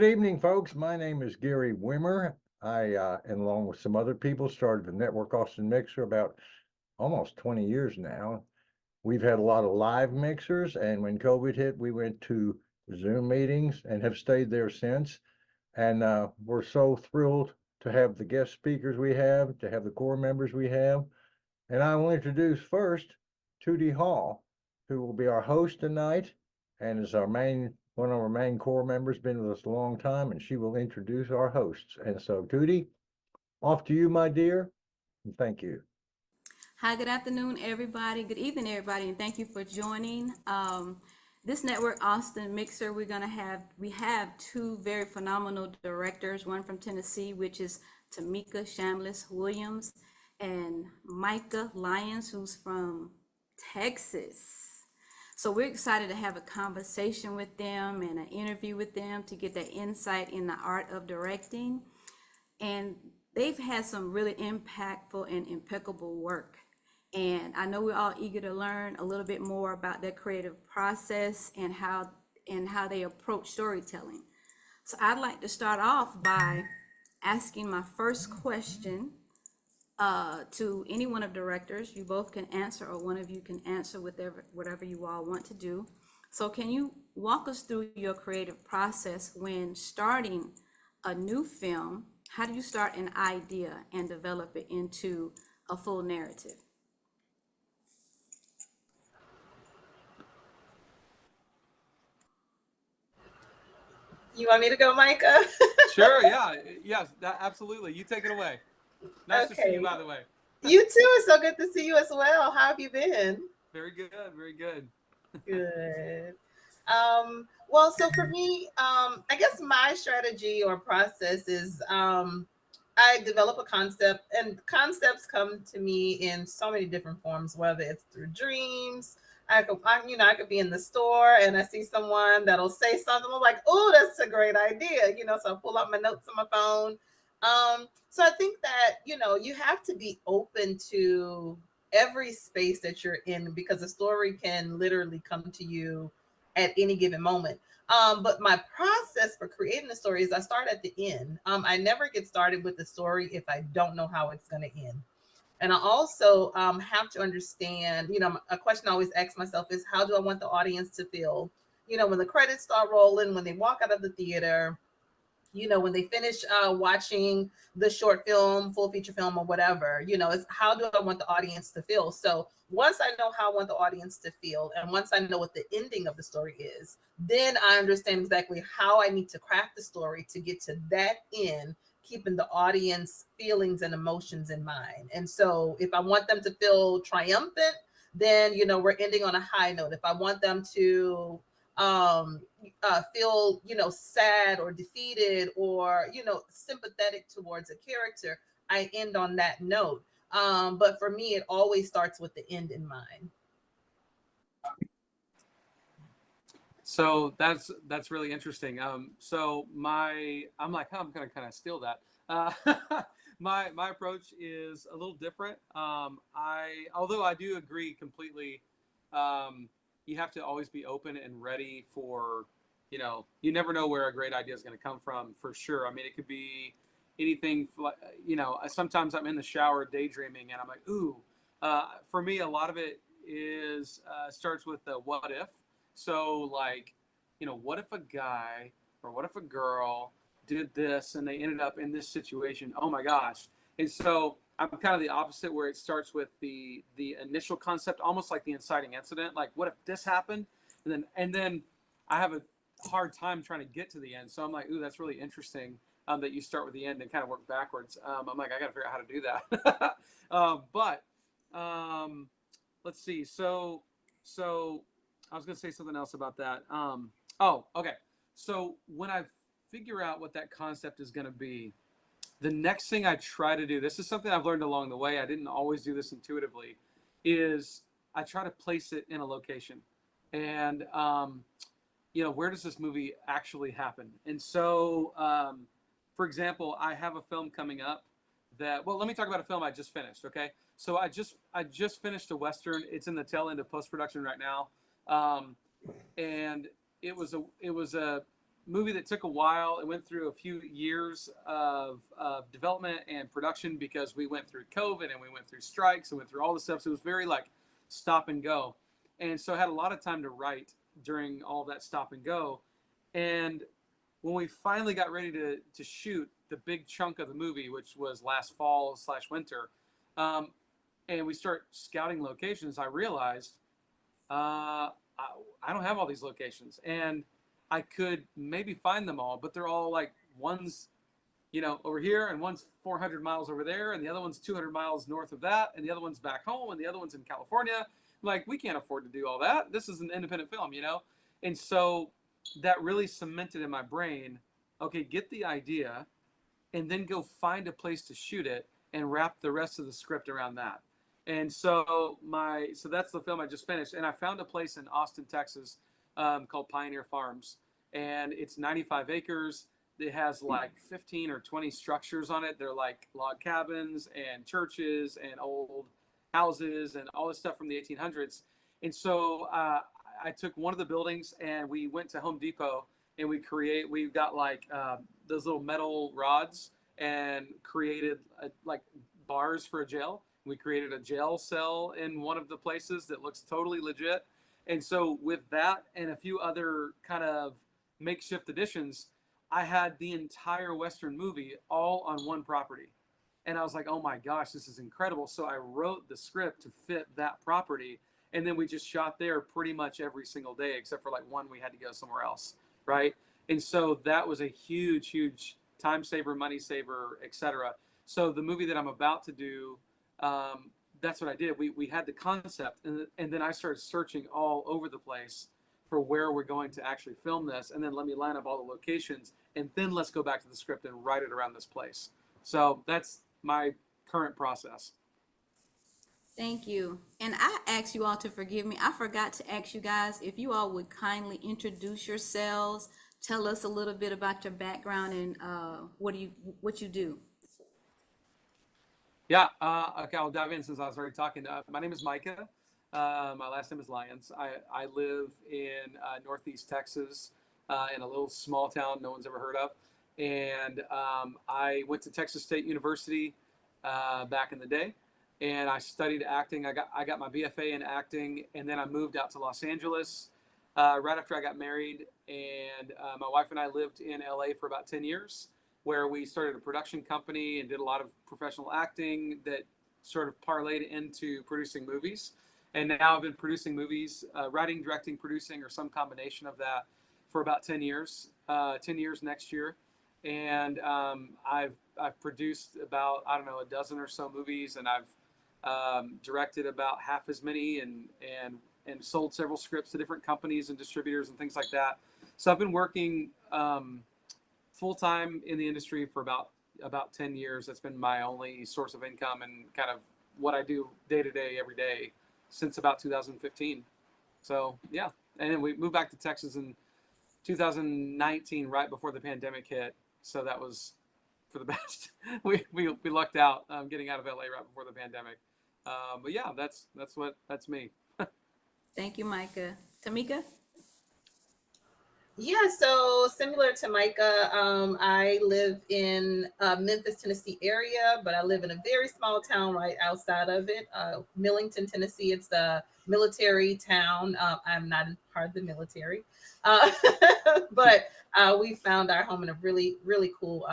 Good evening, folks. My name is Gary Wimmer. And along with some other people, started the Network Austin Mixer about almost 20 years now. We've had a lot of live mixers, and when COVID hit, we went to Zoom meetings and have stayed there since. And we're so thrilled to have the guest speakers we have, to have the core members we have. And I will introduce first Tootie Hall, who will be our host tonight and is one of our main core members, been with us a long time, and she will introduce our hosts. And so, Tootie, off to you, my dear, and thank you. Hi, good afternoon, everybody. Good evening, everybody, and thank you for joining. This Network Austin Mixer, we have two very phenomenal directors, one from Tennessee, which is Tymika Chambliss-Williams, and Micah Lyons, who's from Texas. So we're excited to have a conversation with them and an interview with them to get that insight in the art of directing. And they've had some really impactful and impeccable work. And I know we're all eager to learn a little bit more about their creative process and how they approach storytelling. So I'd like to start off by asking my first question to any one of the directors. You both can answer, or one of you can answer whatever you all want to do. So can you walk us through your creative process when starting a new film? How do you start an idea and develop it into a full narrative? You want me to go, Micah? Sure, yeah. Yes, absolutely. You take it away. Nice to see you, Okay. by the way. You too. It's so good to see you as well. How have you been? Very good, very good. Good. Well, so for me, I guess my strategy or process is I develop a concept, and concepts come to me in so many different forms, whether it's through dreams. I could be in the store and I see someone that'll say something. I'm like, "Oh, that's a great idea," So I pull out my notes on my phone. So I think that you have to be open to every space that you're in, because a story can literally come to you at any given moment. But my process for creating a story is I start at the end. I never get started with the story if I don't know how it's going to end. And I also have to understand, a question I always ask myself is, how do I want the audience to feel? When the credits start rolling, when they walk out of the theater, when they finish watching the short film, full feature film, or whatever, it's how do I want the audience to feel? So once I know how I want the audience to feel, and once I know what the ending of the story is, then I understand exactly how I need to craft the story to get to that end, keeping the audience feelings and emotions in mind. And so if I want them to feel triumphant, then, we're ending on a high note. If I want them to feel sad or defeated or sympathetic towards a character, I end on that note. But for me, it always starts with the end in mind. So that's really interesting. So I'm like, I'm gonna kind of steal that. My approach is a little different. Although I do agree completely. You have to always be open and ready for, you never know where a great idea is going to come from, for sure. I mean, it could be anything, sometimes I'm in the shower daydreaming and I'm like, ooh, for me, a lot of it is, starts with the what if. So like, what if a guy or what if a girl did this and they ended up in this situation? Oh my gosh. And so I'm kind of the opposite, where it starts with the initial concept, almost like the inciting incident. Like, what if this happened? And then I have a hard time trying to get to the end. So I'm like, ooh, that's really interesting that you start with the end and kind of work backwards. I'm like, I got to figure out how to do that. But let's see. So I was going to say something else about that. Okay. So when I figure out what that concept is going to be, the next thing I try to do, this is something I've learned along the way, I didn't always do this intuitively, is I try to place it in a location. And, where does this movie actually happen? And so, for example, I have a film coming up let me talk about a film I just finished, okay? So I just finished a Western. It's in the tail end of post-production right now. And it was a movie that took a while. It went through a few years of development and production because we went through COVID and we went through strikes and went through all the stuff. So it was very like stop and go. And so I had a lot of time to write during all that stop and go. And when we finally got ready to shoot the big chunk of the movie, which was last fall / winter, and we start scouting locations, I realized I don't have all these locations. And I could maybe find them all, but they're all like one's, over here and one's 400 miles over there. And the other one's 200 miles north of that. And the other one's back home. And the other one's in California. Like, we can't afford to do all that. This is an independent film, And so that really cemented in my brain, okay, get the idea and then go find a place to shoot it and wrap the rest of the script around that. And so that's the film I just finished. And I found a place in Austin, Texas, called Pioneer Farms, and it's 95 acres. It has like 15 or 20 structures on it. They're like log cabins and churches and old houses and all this stuff from the 1800s. And so I took one of the buildings and we went to Home Depot and we've got like those little metal rods and created like bars for a jail. We created a jail cell in one of the places that looks totally legit. And so with that and a few other kind of makeshift additions, I had the entire Western movie all on one property. And I was like, oh my gosh, this is incredible. So I wrote the script to fit that property. And then we just shot there pretty much every single day, except for like one we had to go somewhere else, right? And so that was a huge, huge time saver, money saver, etc. So the movie that I'm about to do, that's what I did. We had the concept, and then I started searching all over the place for where we're going to actually film this, and then let me line up all the locations, and then let's go back to the script and write it around this place. So that's my current process. Thank you. And I asked you all to forgive me. I forgot to ask you guys if you all would kindly introduce yourselves, tell us a little bit about your background and what you do. Yeah, okay, I'll dive in since I was already talking. My name is Micah. My last name is Lyons. I live in Northeast Texas in a little small town no one's ever heard of. And I went to Texas State University back in the day, and I studied acting. I got my BFA in acting, and then I moved out to Los Angeles right after I got married. And my wife and I lived in LA for about 10 years. Where we started a production company and did a lot of professional acting that sort of parlayed into producing movies. And now I've been producing movies, writing, directing, producing, or some combination of that for about 10 years, 10 years next year. And I've produced about, I don't know, a dozen or so movies, and I've directed about half as many and sold several scripts to different companies and distributors and things like that. So I've been working full-time in the industry for about 10 years. That's been my only source of income and kind of what I do day to day, every day since about 2015. So yeah. And then we moved back to Texas in 2019, right before the pandemic hit. So that was for the best. we lucked out getting out of LA right before the pandemic. But yeah, that's me. Thank you, Micah. Tymika? Yeah, so similar to Micah, I live in Memphis, Tennessee area, but I live in a very small town right outside of it, Millington, Tennessee. It's a military town. I'm not part of the military, but we found our home in a really, really cool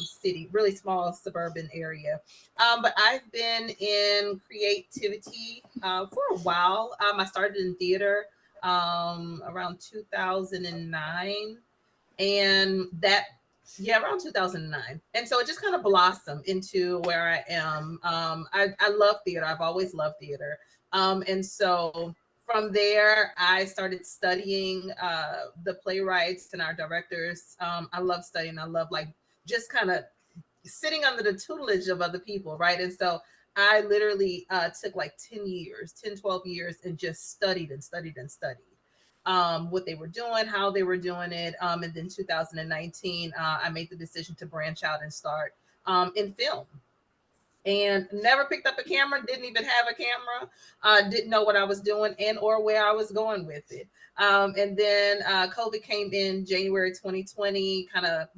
city, really small suburban area. But I've been in creativity for a while. I started in theater around 2009, and around 2009, and so it just kind of blossomed into where I am. I love theater. I've always loved theater, and so from there I started studying the playwrights and our directors. I love studying. I love like just kind of sitting under the tutelage of other people, right? And so I literally took like 10, 12 years and just studied what they were doing, how they were doing it. And then 2019, I made the decision to branch out and start in film. and never picked up a camera, didn't even have a camera, didn't know what I was doing and or where I was going with it. And then COVID came in January 2020, kind of,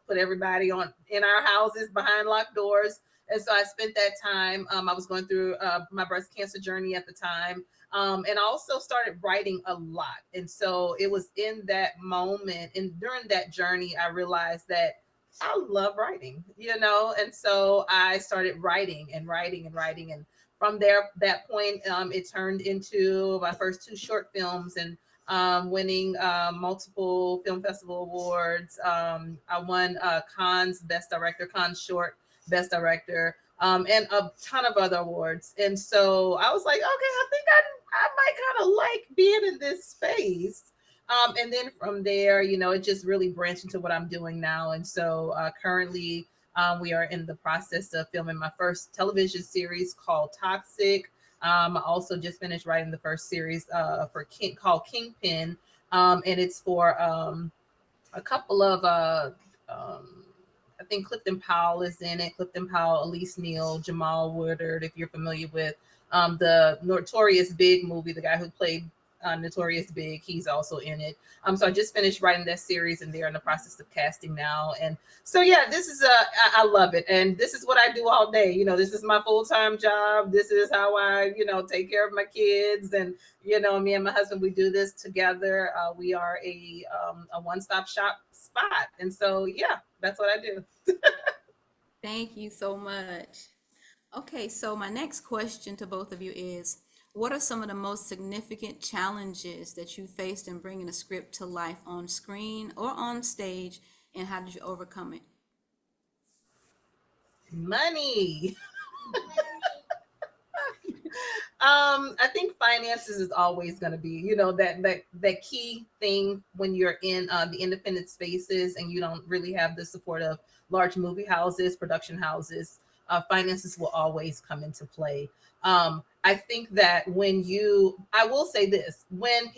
put everybody on in our houses behind locked doors. And so I spent that time. I was going through my breast cancer journey at the time. And I also started writing a lot. And so it was in that moment and during that journey, I realized that I love writing, and so I started writing and writing and writing. And from there, that point, it turned into my first 2 short films and winning multiple film festival awards. I won Cannes Best Director, Cannes Short Best Director, and a ton of other awards. And so I was like, okay, I think I might kind of like being in this space. And then from there, it just really branched into what I'm doing now. And so currently, we are in the process of filming my first television series called Toxic. I also just finished writing the first series called Kingpin, and it's for a couple of I think Clifton Powell is in it. Clifton Powell, Elise Neal, Jamal Woodard, if you're familiar with the Notorious Big movie, the guy who played Notorious Big, he's also in it. So I just finished writing that series, and they're in the process of casting now. And so yeah, this is I love it, and this is what I do all day. This is my full-time job. This is how I take care of my kids, and me and my husband, we do this together. We are a one-stop shop spot, and so yeah, that's what I do. Thank you so much. Okay, so my next question to both of you is, what are some of the most significant challenges that you faced in bringing a script to life on screen or on stage, and how did you overcome it? Money. I think finances is always going to be, that key thing when you're in the independent spaces and you don't really have the support of large movie houses, production houses. Finances will always come into play. I think that I will say this, when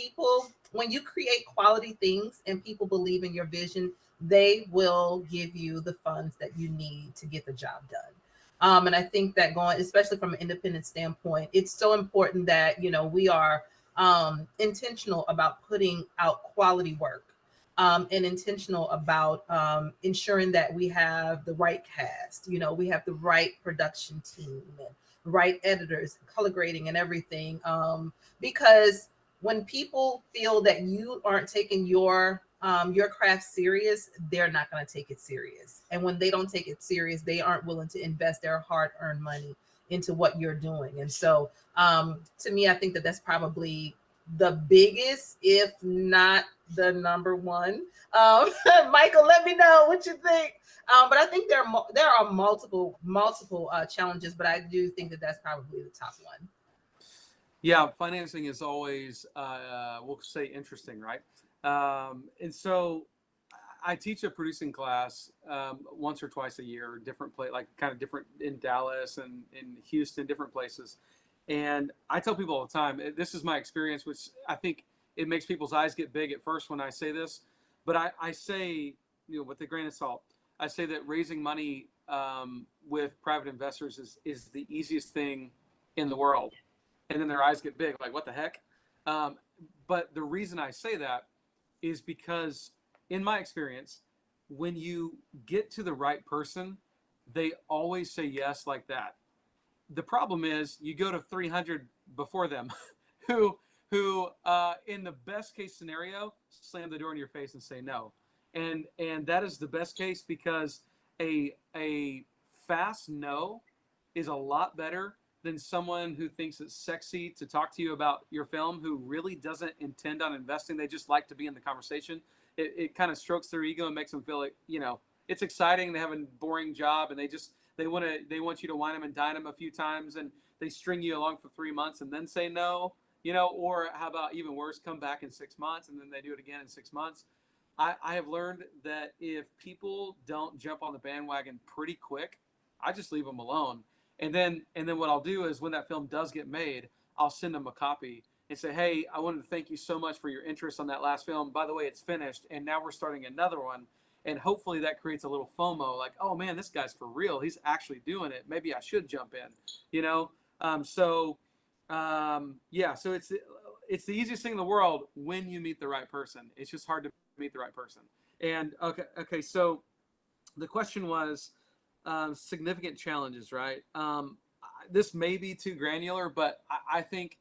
you create quality things and people believe in your vision, they will give you the funds that you need to get the job done. And I think that especially from an independent standpoint, it's so important that, we are intentional about putting out quality work, and intentional about ensuring that we have the right cast, we have the right production team, and right editors, color grading and everything. Because when people feel that you aren't taking your craft serious, they're not going to take it serious. And when they don't take it serious, they aren't willing to invest their hard-earned money into what you're doing. And so to me, I think that that's probably the biggest, if not the number one. Michael, let me know what you think. But I think there are multiple challenges, but I do think that that's probably the top one. Yeah, financing is always, we'll say, interesting, right? And so I teach a producing class once or twice a year, different place, like kind of different in Dallas and in Houston, different places. And I tell people all the time, this is my experience, which I think it makes people's eyes get big at first when I say this, but I say, with a grain of salt, I say that raising money with private investors is the easiest thing in the world. And then their eyes get big, like, what the heck? But the reason I say that is because, in my experience, when you get to the right person, they always say yes like that. The problem is you go to 300 before them who in the best case scenario, slam the door in your face and say no. And that is the best case, because a fast no is a lot better than someone who thinks it's sexy to talk to you about your film, who really doesn't intend on investing. They just like to be in the conversation. It kind of strokes their ego and makes them feel like, it's exciting. They have a boring job, and they want you to wine them and dine them a few times, and they string you along for 3 months and then say no, or how about even worse, come back in 6 months and then they do it again in 6 months. I have learned that if people don't jump on the bandwagon pretty quick, I just leave them alone. And then what I'll do is, when that film does get made, I'll send them a copy and say, hey, I wanted to thank you so much for your interest on that last film. By the way, it's finished, and now we're starting another one. And hopefully that creates a little FOMO, like, oh man, this guy's for real. He's actually doing it. Maybe I should jump in, you know? Yeah, so it's the easiest thing in the world when you meet the right person. It's just hard to meet the right person. And okay. So the question was significant challenges, right? This may be too granular, but I think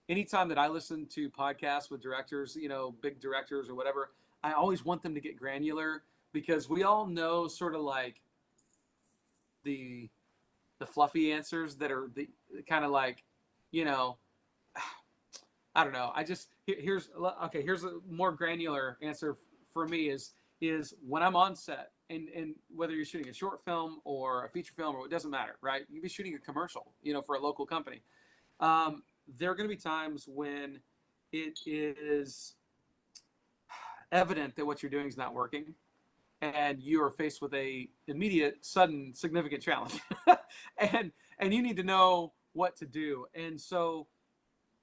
anytime that I listen to podcasts with directors, you know, big directors or whatever, I always want them to get granular, because we all know sort of like the fluffy answers that are the kind of like, you know, I don't know. Here's a more granular answer for me is when I'm on set, and whether you're shooting a short film or a feature film, or it doesn't matter, right? You could be shooting a commercial, you know, for a local company. There are going to be times when it is evident that what you're doing is not working, and you are faced with a immediate, sudden, significant challenge, and you need to know what to do. And so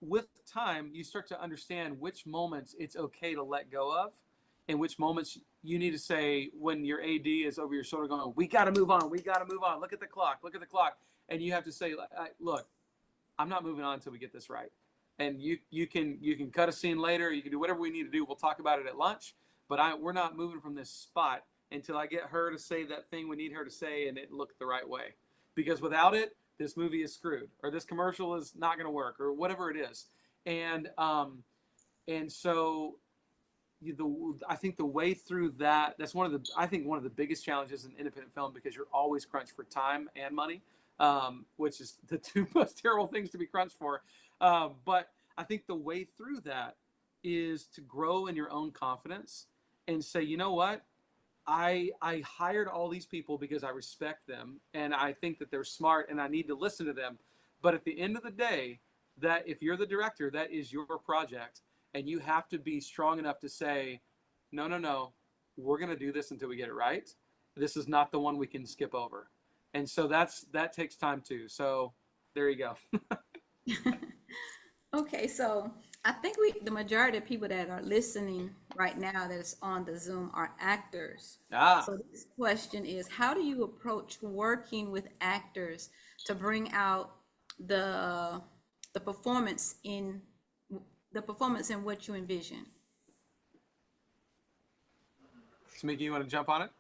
with time, you start to understand which moments it's okay to let go of, and which moments you need to say, when your AD is over your shoulder going, we got to move on. Look at the clock. And you have to say, look, I'm not moving on until we get this right. And you can cut a scene later. You can do whatever we need to do. We'll talk about it at lunch, but we're not moving from this spot until I get her to say that thing we need her to say, and it looked the right way. Because without it, this movie is screwed, or this commercial is not going to work, or whatever it is. And so I think the way through that's one of the biggest challenges in independent film, because you're always crunched for time and money, which is the two most terrible things to be crunched for. But I think the way through that is to grow in your own confidence and say, you know what? I hired all these people because I respect them and I think that they're smart and I need to listen to them. But at the end of the day, that if you're the director, that is your project, and you have to be strong enough to say, no, we're going to do this until we get it right. This is not the one we can skip over. And so that takes time too. So there you go. Okay, so I think the majority of people that are listening right now that's on the Zoom are actors. So this question is, how do you approach working with actors to bring out the performance in what you envision? Tymika, you want to jump on it?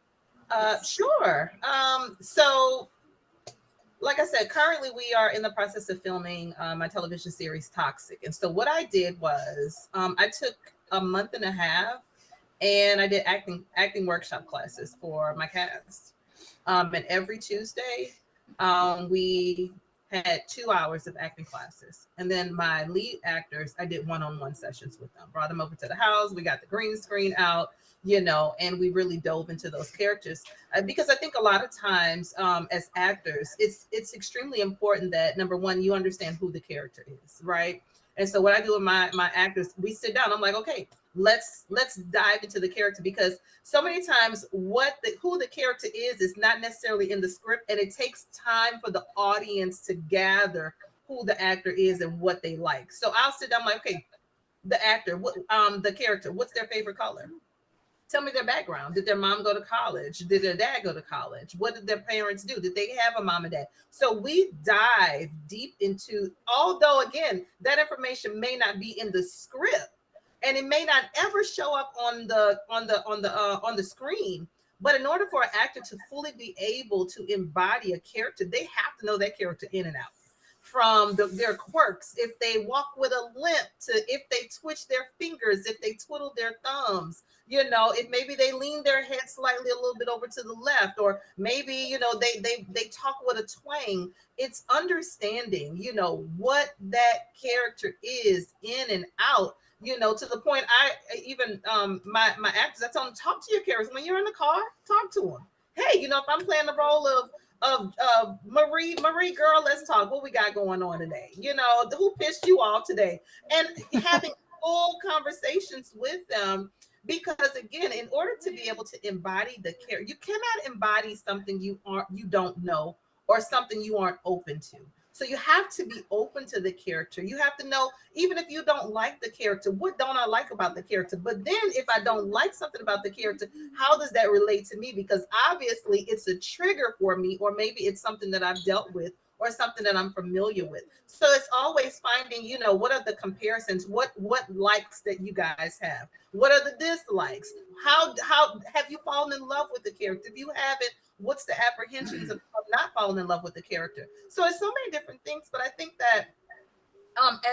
Sure. So like I said, currently we are in the process of filming my television series Toxic. And so what I did was I took a month and a half and I did acting workshop classes for my cast. And every Tuesday we had 2 hours of acting classes. And then my lead actors, I did one-on-one sessions with them, brought them over to the house. We got the green screen out, you know, and we really dove into those characters because I think a lot of times as actors, it's extremely important that, number one, you understand who the character is, right? And so what I do with my actors, we sit down. I'm like, okay, let's dive into the character, because so many times who the character is not necessarily in the script, and it takes time for the audience to gather who the actor is and what they like. So I'll sit down, I'm like, okay, the actor, the character, what's their favorite color? Tell me their background. Did their mom go to college? Did their dad go to college? What did their parents do? Did they have a mom and dad? So we dive deep into, although again, that information may not be in the script and it may not ever show up on the screen. But in order for an actor to fully be able to embody a character, they have to know that character in and out. From their quirks, if they walk with a limp, to if they twitch their fingers, if they twiddle their thumbs, you know, if maybe they lean their head slightly a little bit over to the left, or maybe, you know, they talk with a twang. It's understanding, you know, what that character is in and out, you know, to the point I even my actors, I tell them, talk to your characters when you're in the car, talk to them. Hey, you know, if I'm playing the role of Marie girl, let's talk. What we got going on today? You know, who pissed you off today? And having full conversations with them, because again, in order to be able to embody the character, you cannot embody something you don't know or something you aren't open to. So you have to be open to the character. You have to know, even if you don't like the character, what don't I like about the character? But then if I don't like something about the character, how does that relate to me? Because obviously it's a trigger for me, or maybe it's something that I've dealt with or something that I'm familiar with. So it's always finding, you know, what are the comparisons? What likes that you guys have? What are the dislikes? How have you fallen in love with the character? If you haven't, what's the apprehensions of not falling in love with the character? So it's so many different things, but I think that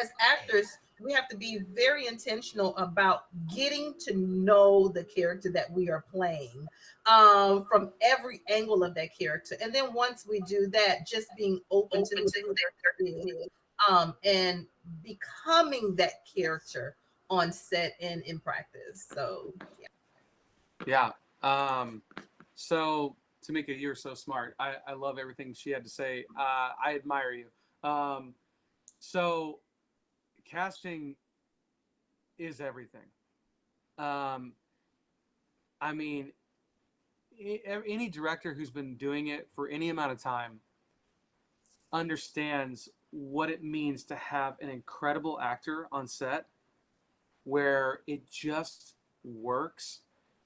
as actors, we have to be very intentional about getting to know the character that we are playing, from every angle of that character. And then once we do that, just being open to who the character is, and becoming that character on set and in practice. So Yeah. So Tymika, you're so smart. I love everything she had to say. I admire you. So casting is everything. Um, I mean, any director who's been doing it for any amount of time understands what it means to have an incredible actor on set where it just works.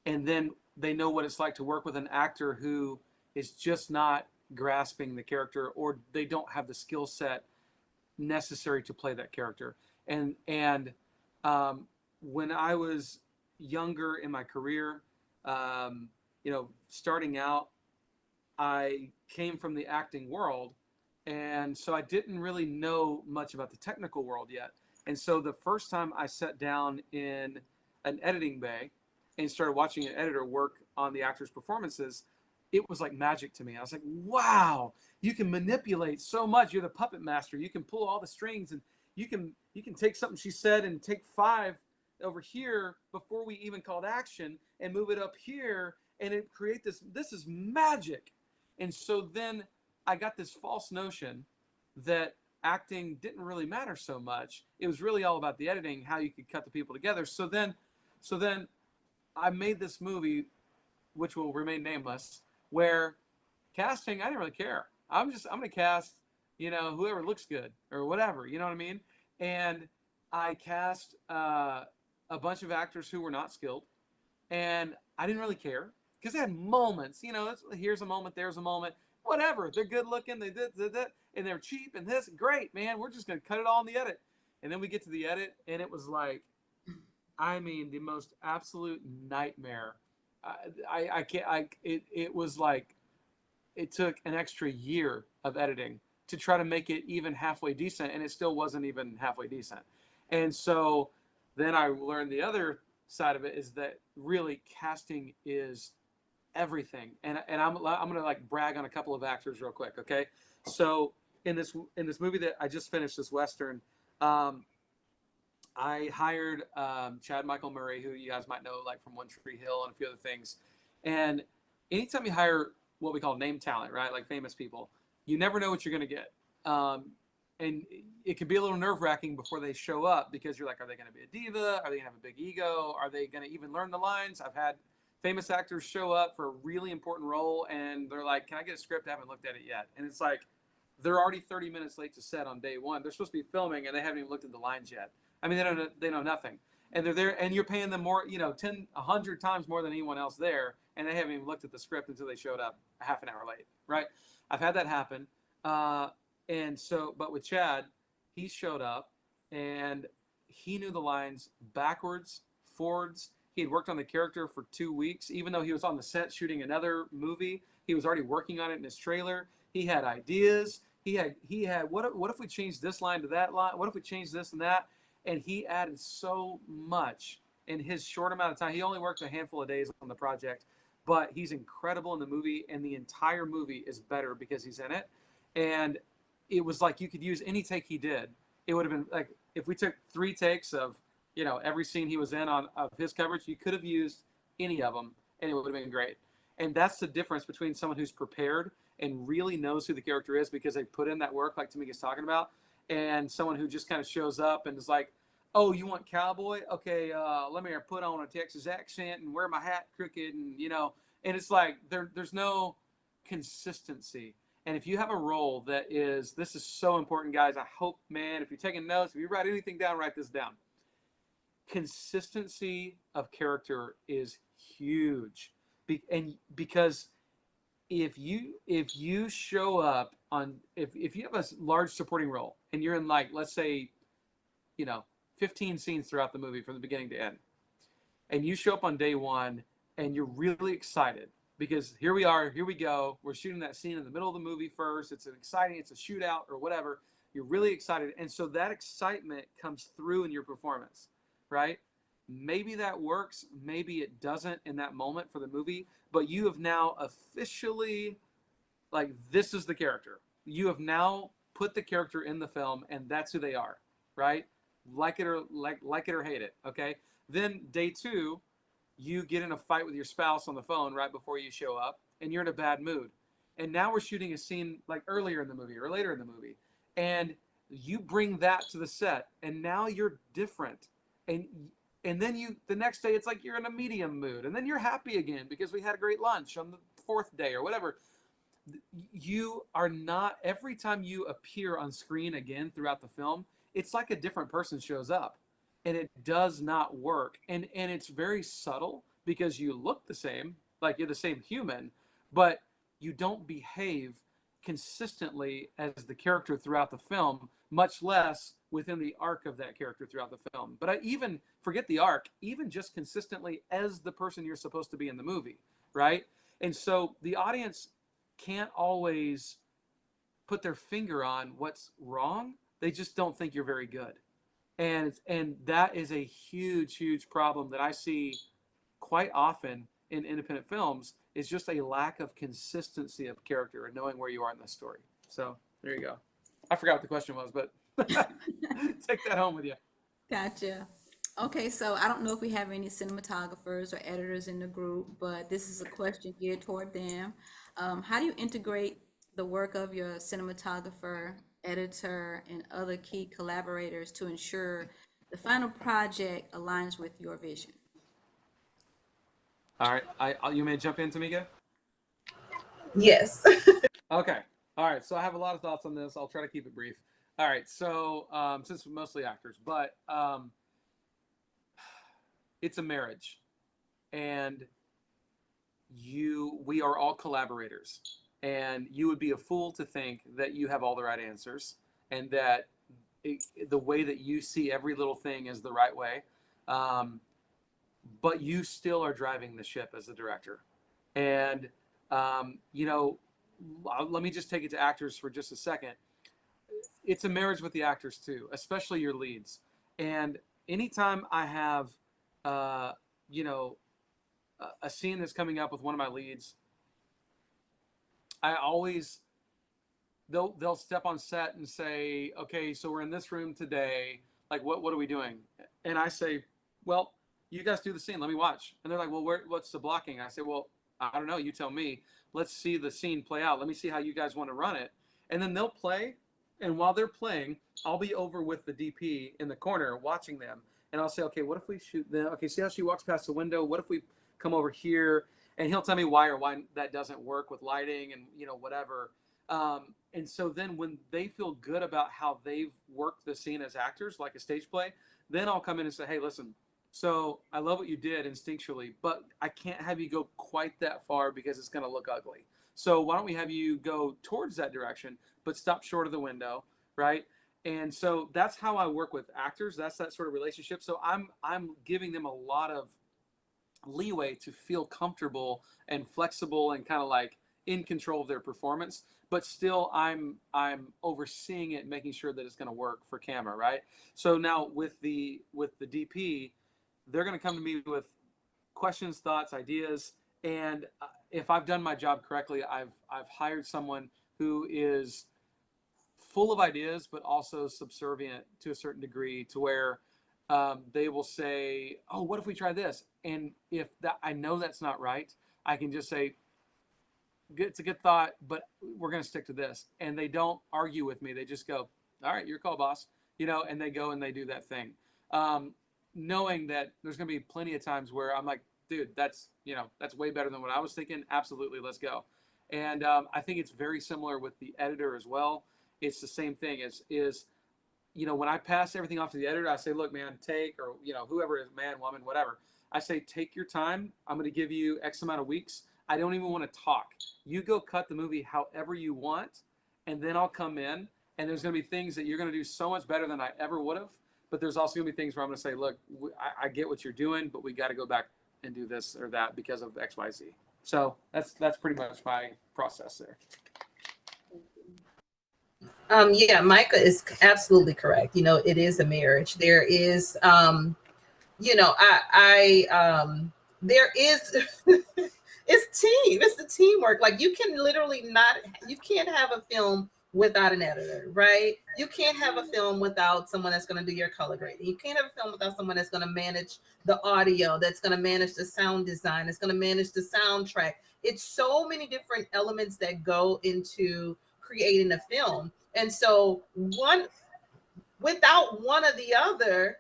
And then they know what it's like to work with an actor who is just not grasping the character, or they don't have the skill set necessary to play that character. And when I was younger in my career, starting out, I came from the acting world, and so I didn't really know much about the technical world yet. And so the first time I sat down in an editing bay and started watching an editor work on the actors' performances, it was like magic to me. I was like, wow, you can manipulate so much. You're the puppet master. You can pull all the strings, and you can take something she said and take 5 over here before we even called action and move it up here, and it create this. This is magic. And so then I got this false notion that acting didn't really matter so much. It was really all about the editing, how you could cut the people together. So then I made this movie, which will remain nameless, where casting, I didn't really care. I'm going to cast, whoever looks good or whatever, you know what I mean? And I cast a bunch of actors who were not skilled, and I didn't really care because they had moments, here's a moment, there's a moment, whatever. They're good looking, they did, and they're cheap, and this, great, man, we're just going to cut it all in the edit. And then we get to the edit, and it was like, I mean, the most absolute nightmare. I can't. It was like it took an extra year of editing to try to make it even halfway decent, and it still wasn't even halfway decent. And so then I learned the other side of it is that really casting is everything. And I'm gonna like brag on a couple of actors real quick, okay? So in this movie that I just finished, this Western, I hired Chad Michael Murray, who you guys might know like from One Tree Hill and a few other things. And anytime you hire what we call name talent, right, like famous people, you never know what you're going to get. And it can be a little nerve-wracking before they show up because you're like, are they going to be a diva? Are they going to have a big ego? Are they going to even learn the lines? I've had famous actors show up for a really important role, and they're like, can I get a script? I haven't looked at it yet. And it's like, they're already 30 minutes late to set on day one. They're supposed to be filming, and they haven't even looked at the lines yet. I mean, they know nothing. And they're there, and you're paying them more, 100 times more than anyone else there, and they haven't even looked at the script until they showed up a half an hour late, right? I've had that happen. But with Chad, he showed up, and he knew the lines backwards, forwards. He had worked on the character for 2 weeks. Even though he was on the set shooting another movie, he was already working on it in his trailer. He had ideas. He had what if we change this line to that line? What if we change this and that? And he added so much in his short amount of time. He only worked a handful of days on the project, but he's incredible in the movie, and the entire movie is better because he's in it. And it was like you could use any take he did. It would have been like if we took 3 takes of every scene he was in of his coverage, you could have used any of them, and it would have been great. And that's the difference between someone who's prepared and really knows who the character is because they put in that work, like Tymika's talking about, and someone who just kind of shows up and is like, oh, you want cowboy? Okay, let me put on a Texas accent and wear my hat crooked, and and it's like there's no consistency. And if you have a role that is, this is so important, guys. I hope, man, if you're taking notes, if you write anything down, write this down. Consistency of character is huge. And because if you show up on, if you have a large supporting role and you're in, like, let's say, 15 scenes throughout the movie from the beginning to end, and you show up on day one and you're really excited because here we go, we're shooting that scene in the middle of the movie first, it's a shootout or whatever, you're really excited, and so that excitement comes through in your performance, right? Maybe that works, maybe it doesn't in that moment for the movie, but you have now officially, like, this is the character. You have now put the character in the film, and that's who they are, right? Like it or hate it, okay? Then day two, you get in a fight with your spouse on the phone right before you show up, and you're in a bad mood. And now we're shooting a scene like earlier in the movie or later in the movie, and you bring that to the set, and now you're different. And then the next day it's like you're in a medium mood, and then you're happy again because we had a great lunch on the fourth day or whatever. You are not, every time you appear on screen again throughout the film, it's like a different person shows up, and it does not work. And it's very subtle because you look the same, like you're the same human, but you don't behave consistently as the character throughout the film, much less within the arc of that character throughout the film. But I even forget the arc, even just consistently as the person you're supposed to be in the movie, right? And so the audience can't always put their finger on what's wrong. They just don't think you're very good. And that is a huge problem that I see quite often in independent films, is just a lack of consistency of character and knowing where you are in the story. So there you go. I forgot what the question was, but take that home with you. Gotcha. Okay, so I don't know if we have any cinematographers or editors in the group, but this is a question geared toward them. How do you integrate the work of your cinematographer, editor, and other key collaborators to ensure the final project aligns with your vision? All right, you may jump in, Tymika? Yes. Okay. All right. So I have a lot of thoughts on this. I'll try to keep it brief. All right. So since we're mostly actors, but it's a marriage, and we are all collaborators, and you would be a fool to think that you have all the right answers and that the way that you see every little thing is the right way. But you still are driving the ship as a director. And, let me just take it to actors for just a second. It's a marriage with the actors too, especially your leads. And anytime I have, a scene that's coming up with one of my leads, I always, they'll step on set and say, okay, so we're in this room today. Like, what are we doing? And I say, well, you guys do the scene. Let me watch. And they're like, well, what's the blocking? I say, well, I don't know. You tell me. Let's see the scene play out. Let me see how you guys want to run it. And then they'll play. And while they're playing, I'll be over with the DP in the corner watching them. And I'll say, okay, what if we shoot them? Okay, see how she walks past the window? What if we come over here? And he'll tell me why or why that doesn't work with lighting and, whatever. And so then when they feel good about how they've worked the scene as actors, like a stage play, then I'll come in and say, hey, listen, so I love what you did instinctually, but I can't have you go quite that far because it's going to look ugly. So why don't we have you go towards that direction, but stop short of the window, right? And so that's how I work with actors. That's that sort of relationship. So I'm giving them a lot of leeway to feel comfortable and flexible and kind of like in control of their performance, but still I'm overseeing it, making sure that it's going to work for camera, right? So now with the DP, they're going to come to me with questions, thoughts, ideas, and if I've done my job correctly, I've hired someone who is full of ideas, but also subservient to a certain degree, to where they will say, "Oh, what if we try this?" And if that I know that's not right, I can just say, "It's a good thought, but we're going to stick to this." And they don't argue with me; they just go, "All right, your call, boss," and they go and they do that thing. Knowing that there's going to be plenty of times where I'm like, dude, that's way better than what I was thinking. Absolutely. Let's go. And I think it's very similar with the editor as well. It's the same thing. When I pass everything off to the editor, I say, look, man, or whoever is, man, woman, whatever. I say, take your time. I'm going to give you X amount of weeks. I don't even want to talk. You go cut the movie however you want, and then I'll come in, and there's going to be things that you're going to do so much better than I ever would have. But there's also going to be things where I'm going to say, look, I get what you're doing, but we got to go back and do this or that because of X, Y, Z. So that's pretty much my process there. Yeah, Micah is absolutely correct. It is a marriage. There is, there is, it's team. It's the teamwork. Like you can't have a film without an editor, right? You can't have a film without someone that's going to do your color grading. You can't have a film without someone that's going to manage the audio, that's going to manage the sound design, that's going to manage the soundtrack. It's so many different elements that go into creating a film. And so without one or the other,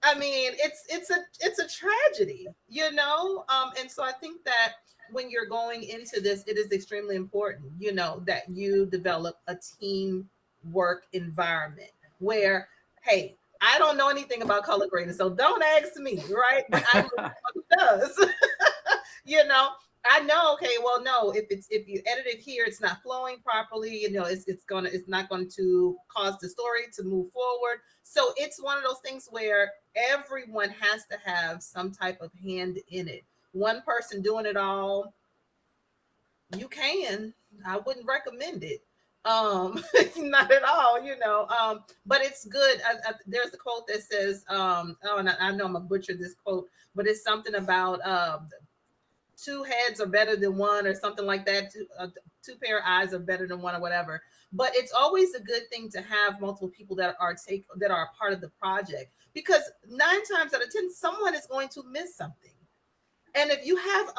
I mean, it's a tragedy, and so I think that when you're going into this, it is extremely important, that you develop a teamwork environment where, hey, I don't know anything about color grading, so don't ask me, right? But I know what it does. I know, okay, well, no, if you edit it here, it's not flowing properly, it's not going to cause the story to move forward. So it's one of those things where everyone has to have some type of hand in it. One person doing it all, I wouldn't recommend it. Not at all, but it's good. There's a quote that says, and I know I'm gonna butcher this quote, but it's something about two heads are better than one or something like that. Two pair of eyes are better than one or whatever. But it's always a good thing to have multiple people that are a part of the project, because 9 times out of 10, someone is going to miss something. And if you have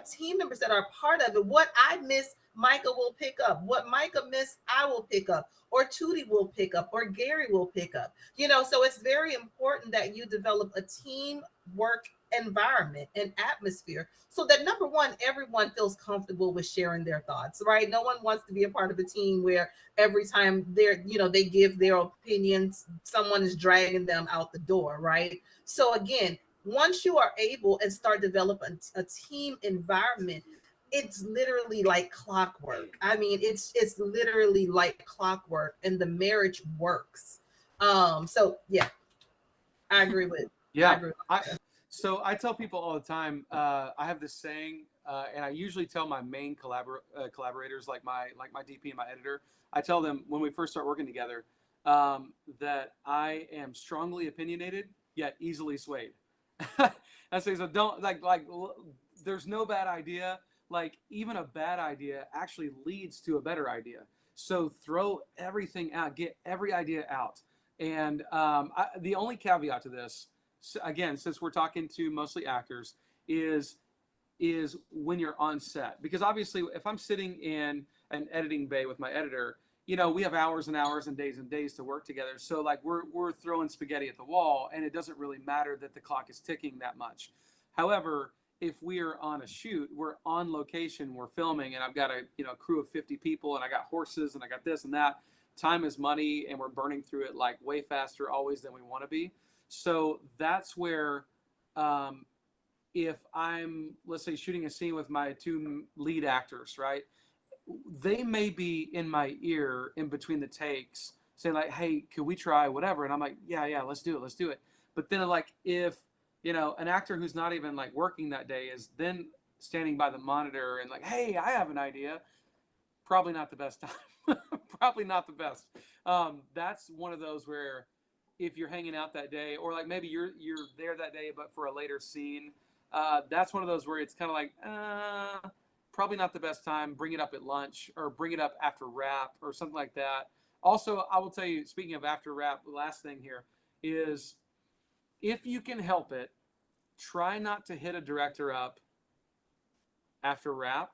team members that are part of it, what I miss, Micah will pick up. What Micah missed, I will pick up, or Tootie will pick up, or Gary will pick up. So it's very important that you develop a teamwork environment and atmosphere so that, number one, everyone feels comfortable with sharing their thoughts, right? No one wants to be a part of a team where every time they give their opinions, someone is dragging them out the door, right? So again, once you are able and start developing a team environment, it's literally like clockwork. I mean, it's literally like clockwork, and the marriage works. So yeah, I agree with. Yeah. So I tell people all the time, I have this saying, and I usually tell my main collaborators, like my DP and my editor, I tell them when we first start working together, that I am strongly opinionated, yet easily swayed. I say, so don't like, there's no bad idea. Like even a bad idea actually leads to a better idea. So throw everything out, get every idea out. And the only caveat to this, again, since we're talking to mostly actors, is when you're on set. Because obviously, if I'm sitting in an editing bay with my editor, we have hours and hours and days to work together. So like we're throwing spaghetti at the wall, and it doesn't really matter that the clock is ticking that much. However, if we are on a shoot, we're on location, we're filming, and I've got a crew of 50 people, and I got horses, and I got this and that. Time is money, and we're burning through it like way faster always than we want to be. So that's where, if I'm, let's say, shooting a scene with my 2 lead actors, right? They may be in my ear in between the takes saying like, hey, could we try whatever? And I'm like, yeah, let's do it. But then like, if, an actor who's not even like working that day is then standing by the monitor and like, hey, I have an idea. Probably not the best time. Probably not the best. That's one of those where if you're hanging out that day, or like maybe you're there that day, but for a later scene, that's one of those where it's kind of like, probably not the best time. Bring it up at lunch, or bring it up after wrap, or something like that. Also, I will tell you, speaking of after wrap, the last thing here is, if you can help it, try not to hit a director up after wrap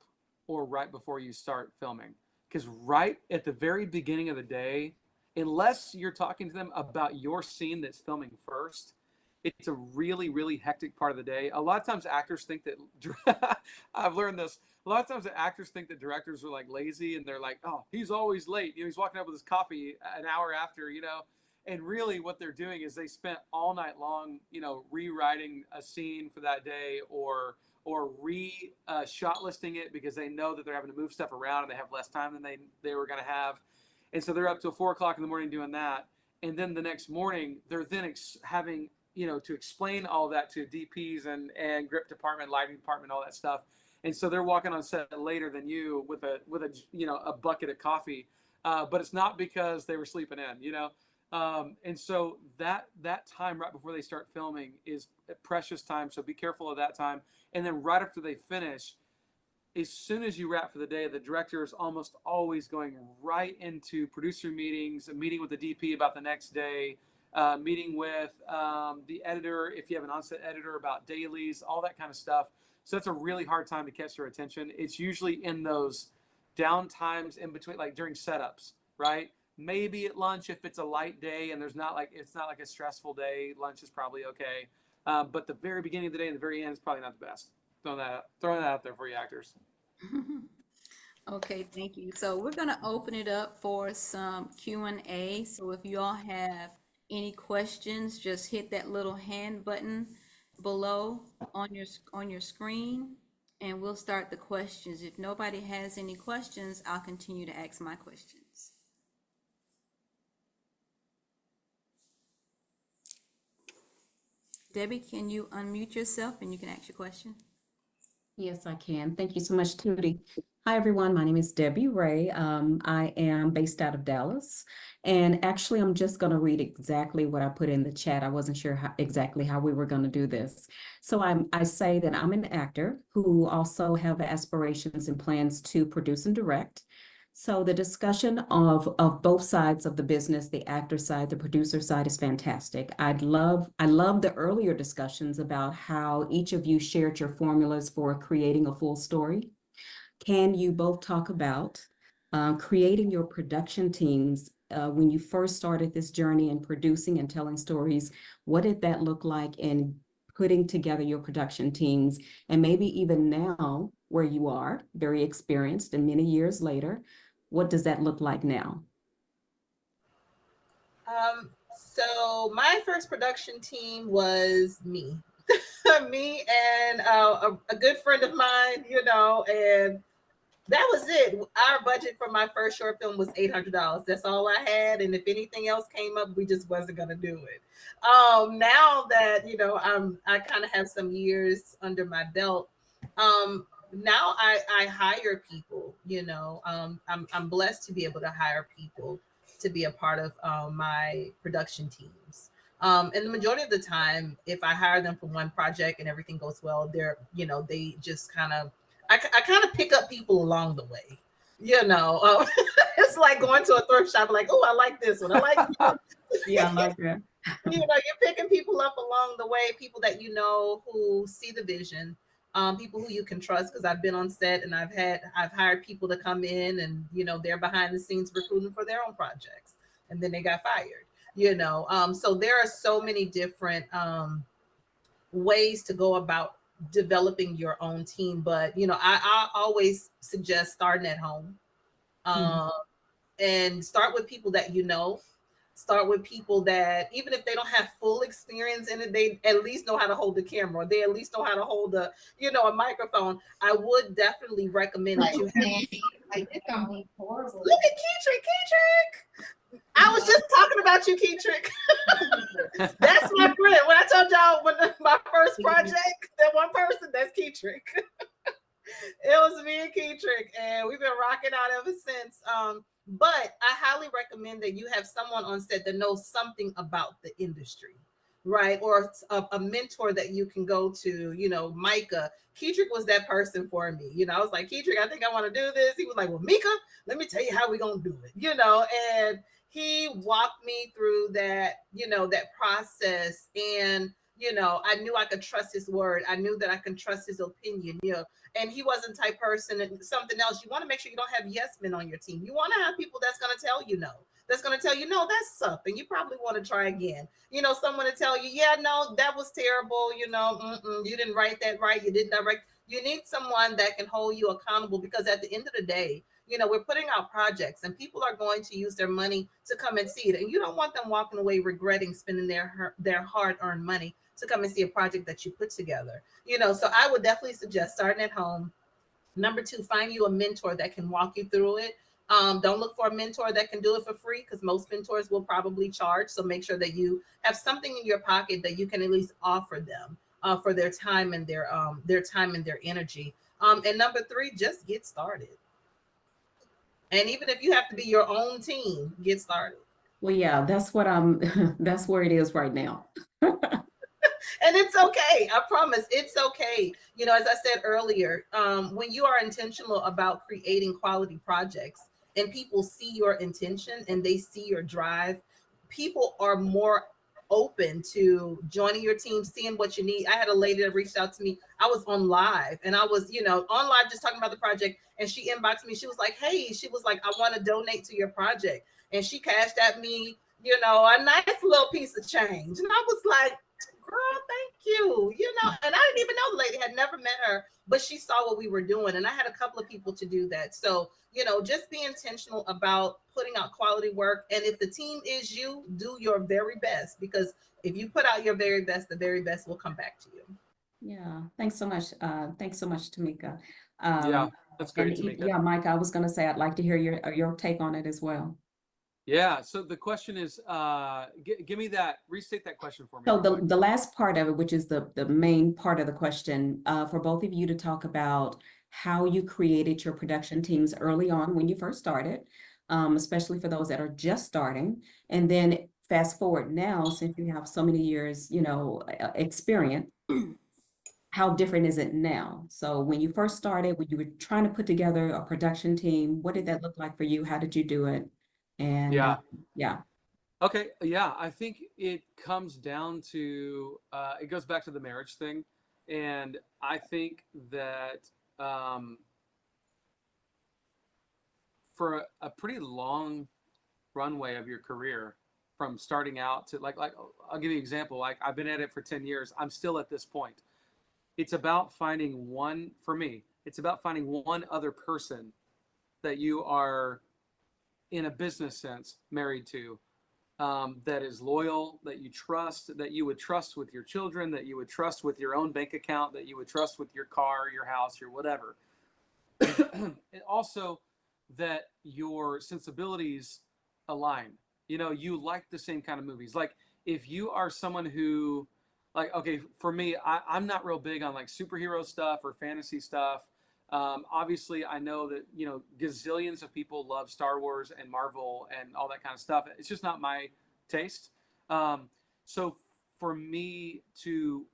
or right before you start filming. Because right at the very beginning of the day, unless you're talking to them about your scene that's filming first, it's a really, really hectic part of the day. A lot of times actors think that, I've learned this, a lot of times the actors think that directors are like lazy and they're like, oh, he's always late. He's walking up with his coffee an hour after, and really what they're doing is they spent all night long, rewriting a scene for that day or shot listing it because they know that they're having to move stuff around and they have less time than they were going to have. And so they're up till 4:00 in the morning doing that. And then the next morning they're then having, to explain all that to DPs and grip department, lighting department, all that stuff. And so they're walking on set later than you with a bucket of coffee. But it's not because they were sleeping in, and so that time right before they start filming is a precious time. So be careful of that time. And then right after they finish, as soon as you wrap for the day, the director is almost always going right into producer meetings, a meeting with the DP about the next day, meeting with the editor, if you have an on-set editor, about dailies, all that kind of stuff. So that's a really hard time to catch their attention. It's usually in those down times in between, like during setups, right? Maybe at lunch if it's a light day and it's not like a stressful day, lunch is probably okay. But the very beginning of the day and the very end is probably not the best. Throwing that out there for you actors. Okay, thank you. So we're gonna open it up for some Q&A. So if you all have any questions, just hit that little hand button below on your screen, and we'll start the questions. If nobody has any questions, I'll continue to ask my questions. Debbie, can you unmute yourself and you can ask your question? Yes, I can. Thank you so much, Tootie. Hi, everyone. My name is Debbie Ray. I am based out of Dallas. And actually, I'm just going to read exactly what I put in the chat. I wasn't sure exactly how we were going to do this. So I say that I'm an actor who also have aspirations and plans to produce and direct. So the discussion of both sides of the business, the actor side, the producer side, is fantastic. I love the earlier discussions about how each of you shared your formulas for creating a full story. Can you both talk about creating your production teams when you first started this journey in producing and telling stories? What did that look like in putting together your production teams? And maybe even now, where you are, very experienced and many years later, what does that look like now? So my first production team was me. Me and a good friend of mine, and that was it. Our budget for my first short film was $800. That's all I had, and if anything else came up, we just wasn't gonna do it. Now that I kind of have some years under my belt. Now I hire people. I'm blessed to be able to hire people to be a part of my production teams. And the majority of the time, if I hire them for one project and everything goes well, they just I kind of pick up people along the way. It's like going to a thrift shop, like, oh, I like this one. I like Yeah, I like that. you're picking people up along the way, people that who see the vision, people who you can trust. Because I've been on set and I've hired people to come in and they're behind the scenes recruiting for their own projects, and then they got fired. So there are so many different ways to go about developing your own team, but I always suggest starting at home, and start with people that start with people that, even if they don't have full experience in it, they at least know how to hold the camera, or they at least know how to hold a microphone. I would definitely recommend that you have. Look at Keytrick. I was just talking about you, Keytrick. That's my friend. When I told y'all my first project, that one person, that's Keytrick. It was me and Keytrick, and we've been rocking out ever since. But I highly recommend that you have someone on set that knows something about the industry, right? Or a mentor that you can go to. Micah, Keytrick was that person for me. I was like, Keytrick, I think I want to do this. He was like, well, Mika, let me tell you how we're going to do it, and he walked me through that, that process. And, I knew I could trust his word. I knew that I could trust his opinion, and he wasn't the type person. And something else, you want to make sure you don't have yes men on your team. You want to have people that's going to tell you no. that's going to tell you, no, that's up, and you probably want to try again. You know, someone to tell you, yeah, no, that was terrible. You know, you didn't write that right. You didn't direct. You need someone that can hold you accountable, because at the end of the day, you know, we're putting out projects and people are going to use their money to come and see it. And you don't want them walking away regretting spending their hard-earned money to come and see a project that you put together. You know, so I would definitely suggest starting at home. Number two, find you a mentor that can walk you through it. Don't look for a mentor that can do it for free, because most mentors will probably charge. So make sure that you have something in your pocket that you can at least offer them for their time and their time and their energy. And number three, just get started. And even if you have to be your own team, get started. Well, yeah, that's what I'm, that's where it is right now. And it's okay. I promise it's okay. You know, as I said earlier, when you are intentional about creating quality projects and people see your intention and they see your drive, people are more open to joining your team, seeing what you need. I had a lady that reached out to me. I was on live and I was, you know, on live just talking about the project, and she inboxed me. She was like, hey, she was like, I want to donate to your project. And she cashed at me, you know, a nice little piece of change. And I was like, girl, thank you. You know, and I didn't even know the lady, had never met her, but she saw what we were doing. And I had a couple of people to do that. So, you know, just be intentional about putting out quality work. And if the team is you, do your very best, because if you put out your very best, the very best will come back to you. Yeah, thanks so much. Thanks so much, Tymika. Yeah, that's great, And Tymika. yeah, Mike, I was going to say, I'd like to hear your take on it as well. Yeah. So the question is, give me that, restate that question for me. So real quick. the last part of it, which is the main part of the question, for both of you to talk about how you created your production teams early on when you first started, especially for those that are just starting, and then fast forward now, since you have so many years, you know, experience, how different is it now? So when you first started, when you were trying to put together a production team, what did that look like for you? How did you do it? And Yeah. yeah. Okay. Yeah. I think it comes down to, it goes back to the marriage thing. And I think that for a pretty long runway of your career, from starting out to like I'll give you an example. Like, I've been at it for 10 years. I'm still at this point. It's about finding one, for me, it's about finding one other person that you are, in a business sense, married to, that is loyal, that you trust, that you would trust with your children, that you would trust with your own bank account, that you would trust with your car, your house, your whatever. And also that your sensibilities align. You know, you like the same kind of movies. Like, if you are someone who, like, okay, for me, I'm not real big on like superhero stuff or fantasy stuff. Obviously, I know that, you know, gazillions of people love Star Wars and Marvel and all that kind of stuff. It's just not my taste. So for me to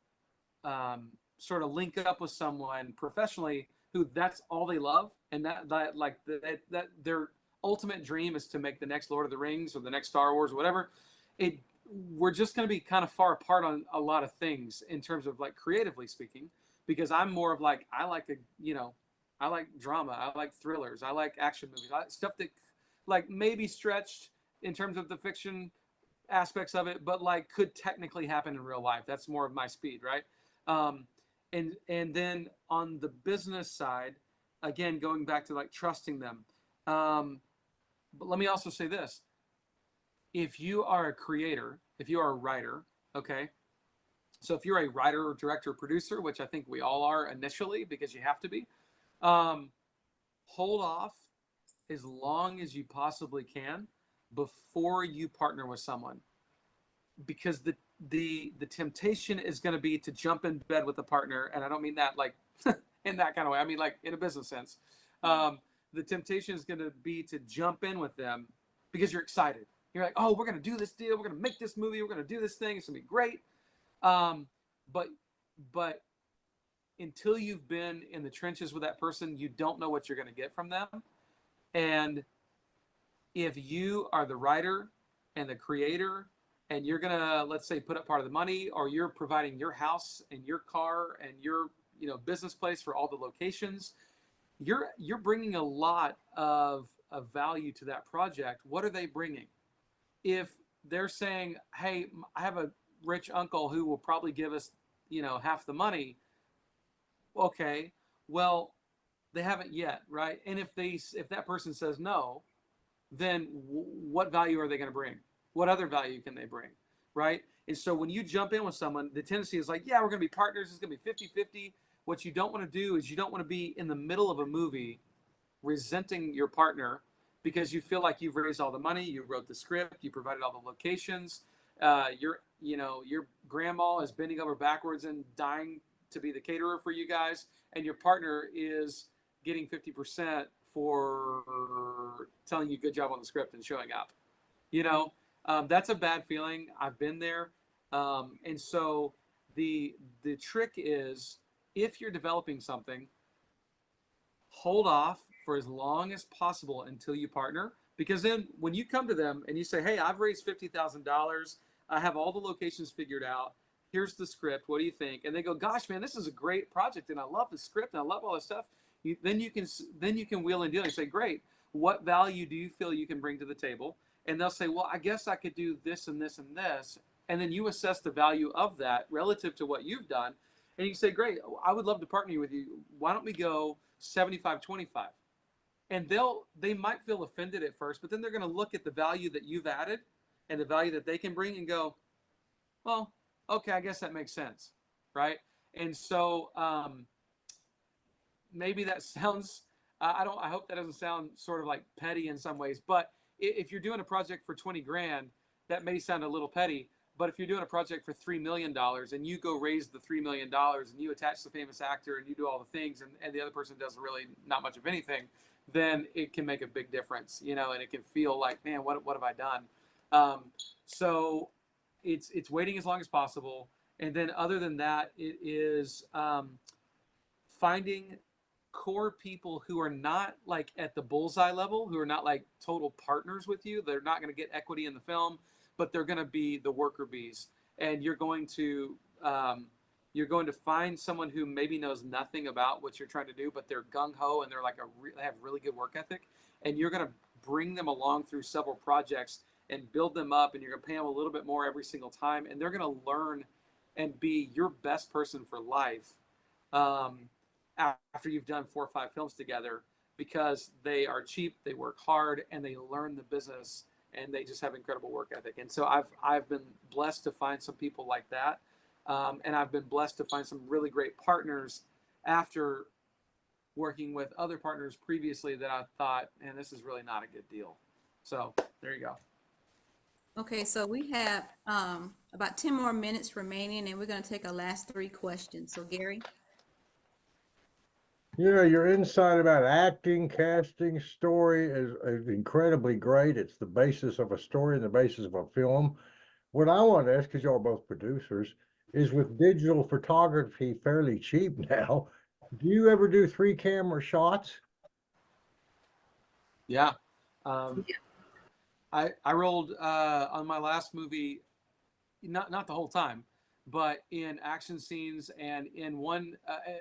sort of link up with someone professionally who that's all they love, and that like that their ultimate dream is to make the next Lord of the Rings or the next Star Wars or whatever, we're just going to be kind of far apart on a lot of things in terms of like creatively speaking, because I'm more of like, I like I like drama, I like thrillers, I like action movies, stuff that like maybe stretched in terms of the fiction aspects of it, but like could technically happen in real life. That's more of my speed, right? And then on the business side, again, going back to like trusting them. But let me also say this. If you are a creator, if you are a writer, okay? So if you're a writer, director, producer, which I think we all are initially because you have to be, hold off as long as you possibly can before you partner with someone. Because the temptation is going to be to jump in bed with a partner, and I don't mean that like in that kind of way. I mean like in a business sense. The temptation is going to be to jump in with them because you're excited. You're like, oh, we're going to do this deal. We're going to make this movie. We're going to do this thing. It's going to be great. But until you've been in the trenches with that person, you don't know what you're going to get from them. And if you are the writer and the creator, and you're going to, let's say, put up part of the money, or you're providing your house and your car and your, you know, business place for all the locations, you're bringing a lot of value to that project. What are they bringing? if they're saying, hey, I have a rich uncle who will probably give us, half the money. Okay, well, they haven't yet, right? And if that person says no, then what value are they going to bring? What other value can they bring, right? And so when you jump in with someone, the tendency is like, yeah, we're going to be partners. It's going to be 50-50. What you don't want to do is you don't want to be in the middle of a movie resenting your partner because you feel like you've raised all the money, you wrote the script, you provided all the locations, your grandma is bending over backwards and dying to be the caterer for you guys, and your partner is getting 50% for telling you good job on the script and showing up. That's a bad feeling. I've been there. And so the trick is, if you're developing something, hold off for as long as possible until you partner, because then when you come to them and you say, hey, I've raised $50,000, I have all the locations figured out, here's the script, what do you think? And they go, gosh, man, this is a great project and I love the script and I love all this stuff. Then you can wheel and deal and say, great, what value do you feel you can bring to the table? And they'll say, well, I guess I could do this and this and this. And then you assess the value of that relative to what you've done. And you say, great, I would love to partner with you. Why don't we go 75-25? And they might feel offended at first, but then they're going to look at the value that you've added and the value that they can bring and go, well, okay, I guess that makes sense, right? And so maybe that sounds, I hope that doesn't sound sort of like petty in some ways, but if you're doing a project for 20 grand, that may sound a little petty. But if you're doing a project for $3 million and you go raise the $3 million and you attach the famous actor and you do all the things and the other person does really not much of anything, then it can make a big difference, and it can feel like, man, what have I done? So it's waiting as long as possible. And then other than that, it is finding core people who are not like at the bullseye level, who are not like total partners with you. They're not going to get equity in the film, but they're going to be the worker bees. And you're going to find someone who maybe knows nothing about what you're trying to do, but they're gung-ho and they're like they have really good work ethic. And you're going to bring them along through several projects and build them up, and you're going to pay them a little bit more every single time. And they're going to learn and be your best person for life after you've done 4 or 5 films together, because they are cheap, they work hard, and they learn the business, and they just have incredible work ethic. And so I've been blessed to find some people like that. And I've been blessed to find some really great partners after working with other partners previously that I thought, man, this is really not a good deal. So there you go. Okay, so we have about 10 more minutes remaining, and we're going to take our last 3 questions. So Gary. Your insight about acting, casting, story is incredibly great. It's the basis of a story and the basis of a film. What I want to ask, because y'all are both producers, is with digital photography fairly cheap now, do you ever do 3-camera shots? Yeah. I rolled on my last movie, not the whole time, but in action scenes, and in one,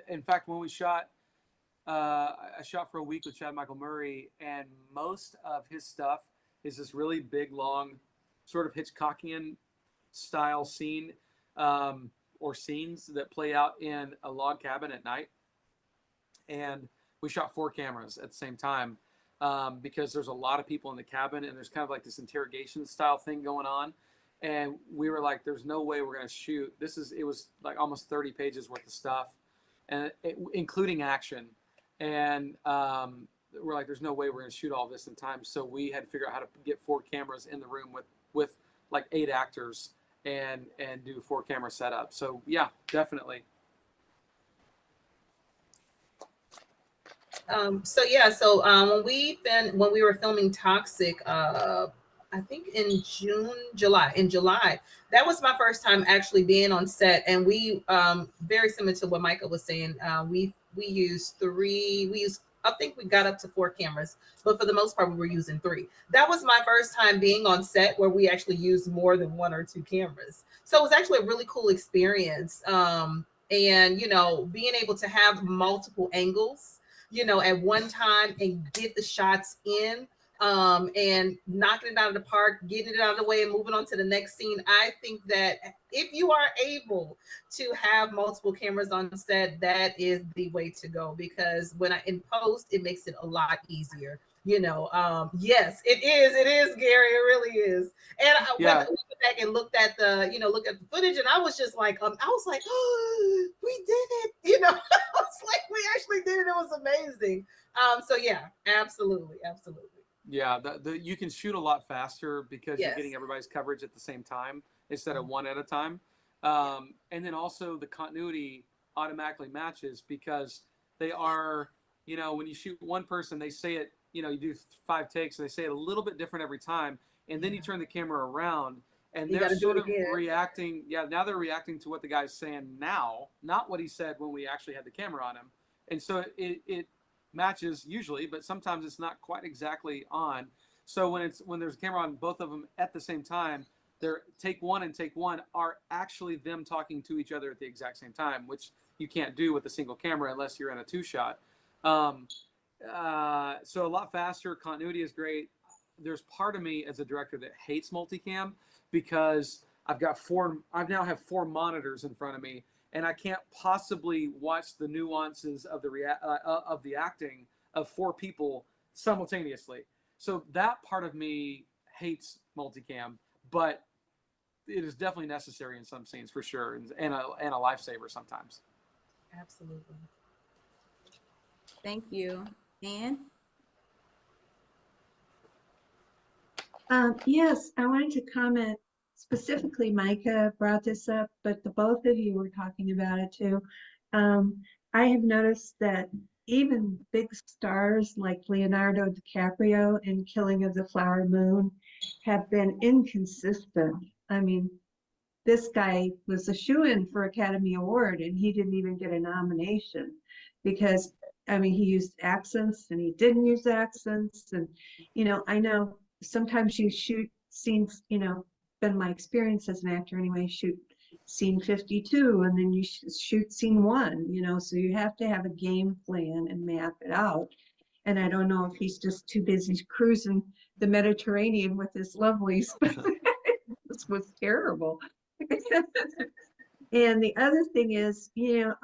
in fact, when we shot, I shot for a week with Chad Michael Murray, and most of his stuff is this really big, long, sort of Hitchcockian style scene, or scenes that play out in a log cabin at night. And we shot 4 cameras at the same time, because there's a lot of people in the cabin, and there's kind of like this interrogation style thing going on. And we were like, there's no way we're going to shoot. It was like almost 30 pages worth of stuff, and including action. And we're like, there's no way we're going to shoot all this in time. So we had to figure out how to get 4 cameras in the room with like 8 actors and do 4 camera setup. So yeah, definitely. When we were filming Toxic, I think in July, that was my first time actually being on set. And we, very similar to what Micah was saying, we used I think we got up to 4 cameras, but for the most part, we were using 3. That was my first time being on set where we actually used more than 1 or 2 cameras. So it was actually a really cool experience. And, being able to have multiple angles, at one time and get the shots in, and knocking it out of the park, getting it out of the way and moving on to the next scene. I think that if you are able to have multiple cameras on set, that is the way to go, because when I in post, it makes it a lot easier. Yes, it is, Gary, it really is. And when I went back and looked at look at the footage, and I was just like, oh, we did it. I was like, we actually did it. It was amazing. So yeah, absolutely. Yeah, you can shoot a lot faster because you're getting everybody's coverage at the same time instead of one at a time. And then also the continuity automatically matches because they are, when you shoot one person, they say it, you do 5 takes and they say it a little bit different every time. And then you turn the camera around and they're sort of reacting. Yeah, now they're reacting to what the guy's saying now, not what he said when we actually had the camera on him. And so it matches usually, but sometimes it's not quite exactly on. So when there's a camera on both of them at the same time, their take one and take one are actually them talking to each other at the exact same time, which you can't do with a single camera unless you're in a 2-shot. So a lot faster. Continuity is great. There's part of me as a director that hates multicam because I now have 4 monitors in front of me, and I can't possibly watch the nuances of the acting of 4 people simultaneously. So that part of me hates multicam, but it is definitely necessary in some scenes for sure, and a lifesaver sometimes. Absolutely. Thank you. Anne? Yes, I wanted to comment specifically. Micah brought this up, but the both of you were talking about it too. I have noticed that even big stars like Leonardo DiCaprio in Killing of the Flower Moon have been inconsistent. I mean, this guy was a shoo-in for Academy Award and he didn't even get a nomination because, I mean, he used accents and he didn't use accents. And, I know sometimes you shoot scenes, been my experience as an actor anyway, shoot scene 52 and then you shoot scene 1, so you have to have a game plan and map it out. And I don't know if he's just too busy cruising the Mediterranean with his lovelies, but this was terrible. And the other thing is, you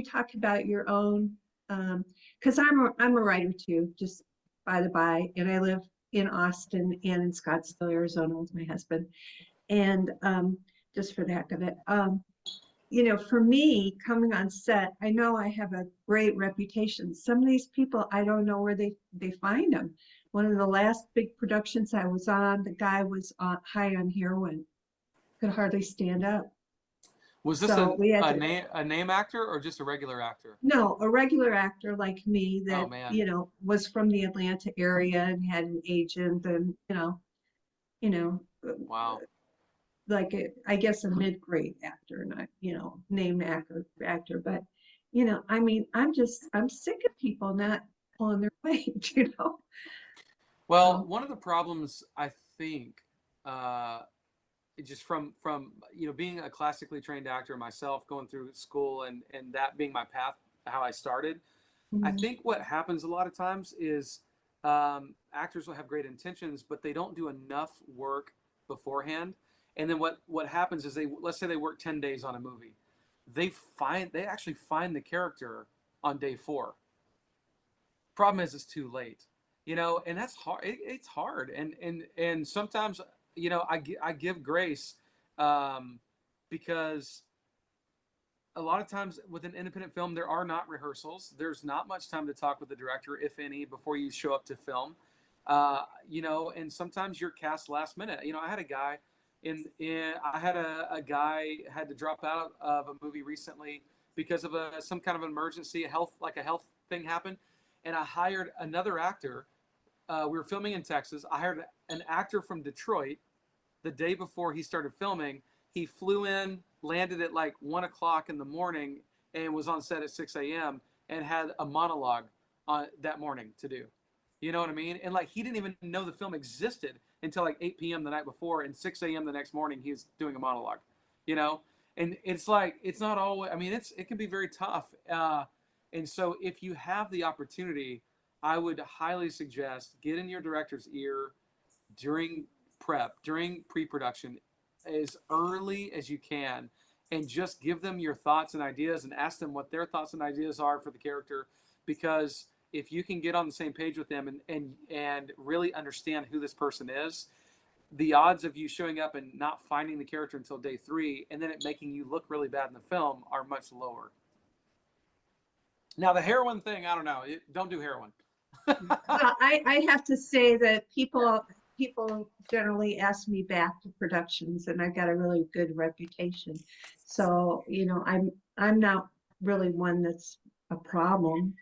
talk about your own, because I'm a writer too, just by the by, and I live in Austin and in Scottsdale, Arizona with my husband. And just for the heck of it, for me coming on set, I know I have a great reputation. Some of these people, I don't know where they find them. One of the last big productions I was on, the guy was high on heroin, could hardly stand up. Was this So a name actor or just a regular actor? No, a regular actor like me that, Oh, man. was from the Atlanta area and had an agent and, Wow. like I guess a mid-grade actor, not, name actor, but, I mean, I'm sick of people not pulling their weight, Well, one of the problems I think, just from being a classically trained actor myself, going through school and that being my path, how I started, I think what happens a lot of times is actors will have great intentions, but they don't do enough work beforehand. And then what happens is let's say they work 10 days on a movie, they actually find the character on day 4. Problem is it's too late, and that's hard. It's hard, and sometimes I give grace, because a lot of times with an independent film there are not rehearsals. There's not much time to talk with the director, if any, before you show up to film. And sometimes you're cast last minute. I had a guy a guy had to drop out of a movie recently because of some kind of emergency, a health thing happened, and I hired another actor. We were filming in Texas. I hired an actor from Detroit the day before he started filming. He flew in, landed at like 1 o'clock in the morning, and was on set at 6 a.m. and had a monologue that morning to do. You know what I mean? And like he didn't even know the film existed until like 8 p.m. the night before, and 6 a.m. the next morning he was doing a monologue. And it's like it's not always. I mean, it can be very tough. And so if you have the opportunity, I would highly suggest get in your director's ear during prep, during pre-production, as early as you can, and just give them your thoughts and ideas and ask them what their thoughts and ideas are for the character. Because if you can get on the same page with them and really understand who this person is, the odds of you showing up and not finding the character until day 3 and then it making you look really bad in the film are much lower. Now the heroin thing, I don't know. Don't do heroin. Well, I have to say that people generally ask me back to productions, and I've got a really good reputation. So, you know, I'm not really one that's a problem,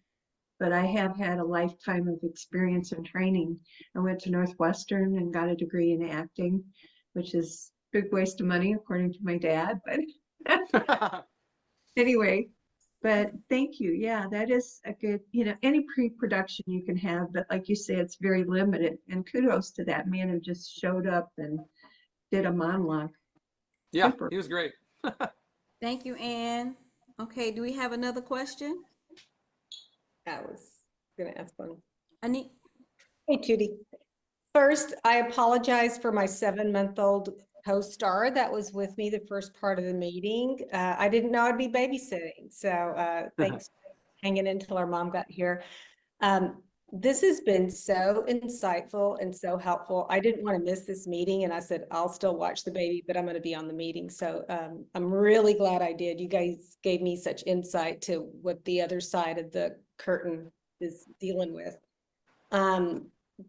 but I have had a lifetime of experience and training. I went to Northwestern and got a degree in acting, which is a big waste of money, according to my dad. But anyway, but thank you. Yeah, that is a good, you know, any pre-production you can have, but like you say, it's very limited. And kudos to that man who just showed up and did a monologue. Yeah, Super. he was great. Thank you, Ann. Okay, do we have another question? I was gonna ask one. Ani- Hey, Tootie. First, I apologize for my 7-month-old co-star that was with me the first part of the meeting. I didn't know I'd be babysitting, so thanks for hanging in until our mom got here. This has been so insightful and so helpful. I didn't want to miss this meeting, and I said, I'll still watch the baby, but I'm going to be on the meeting. So I'm really glad I did. You guys gave me such insight to what the other side of the curtain is dealing with.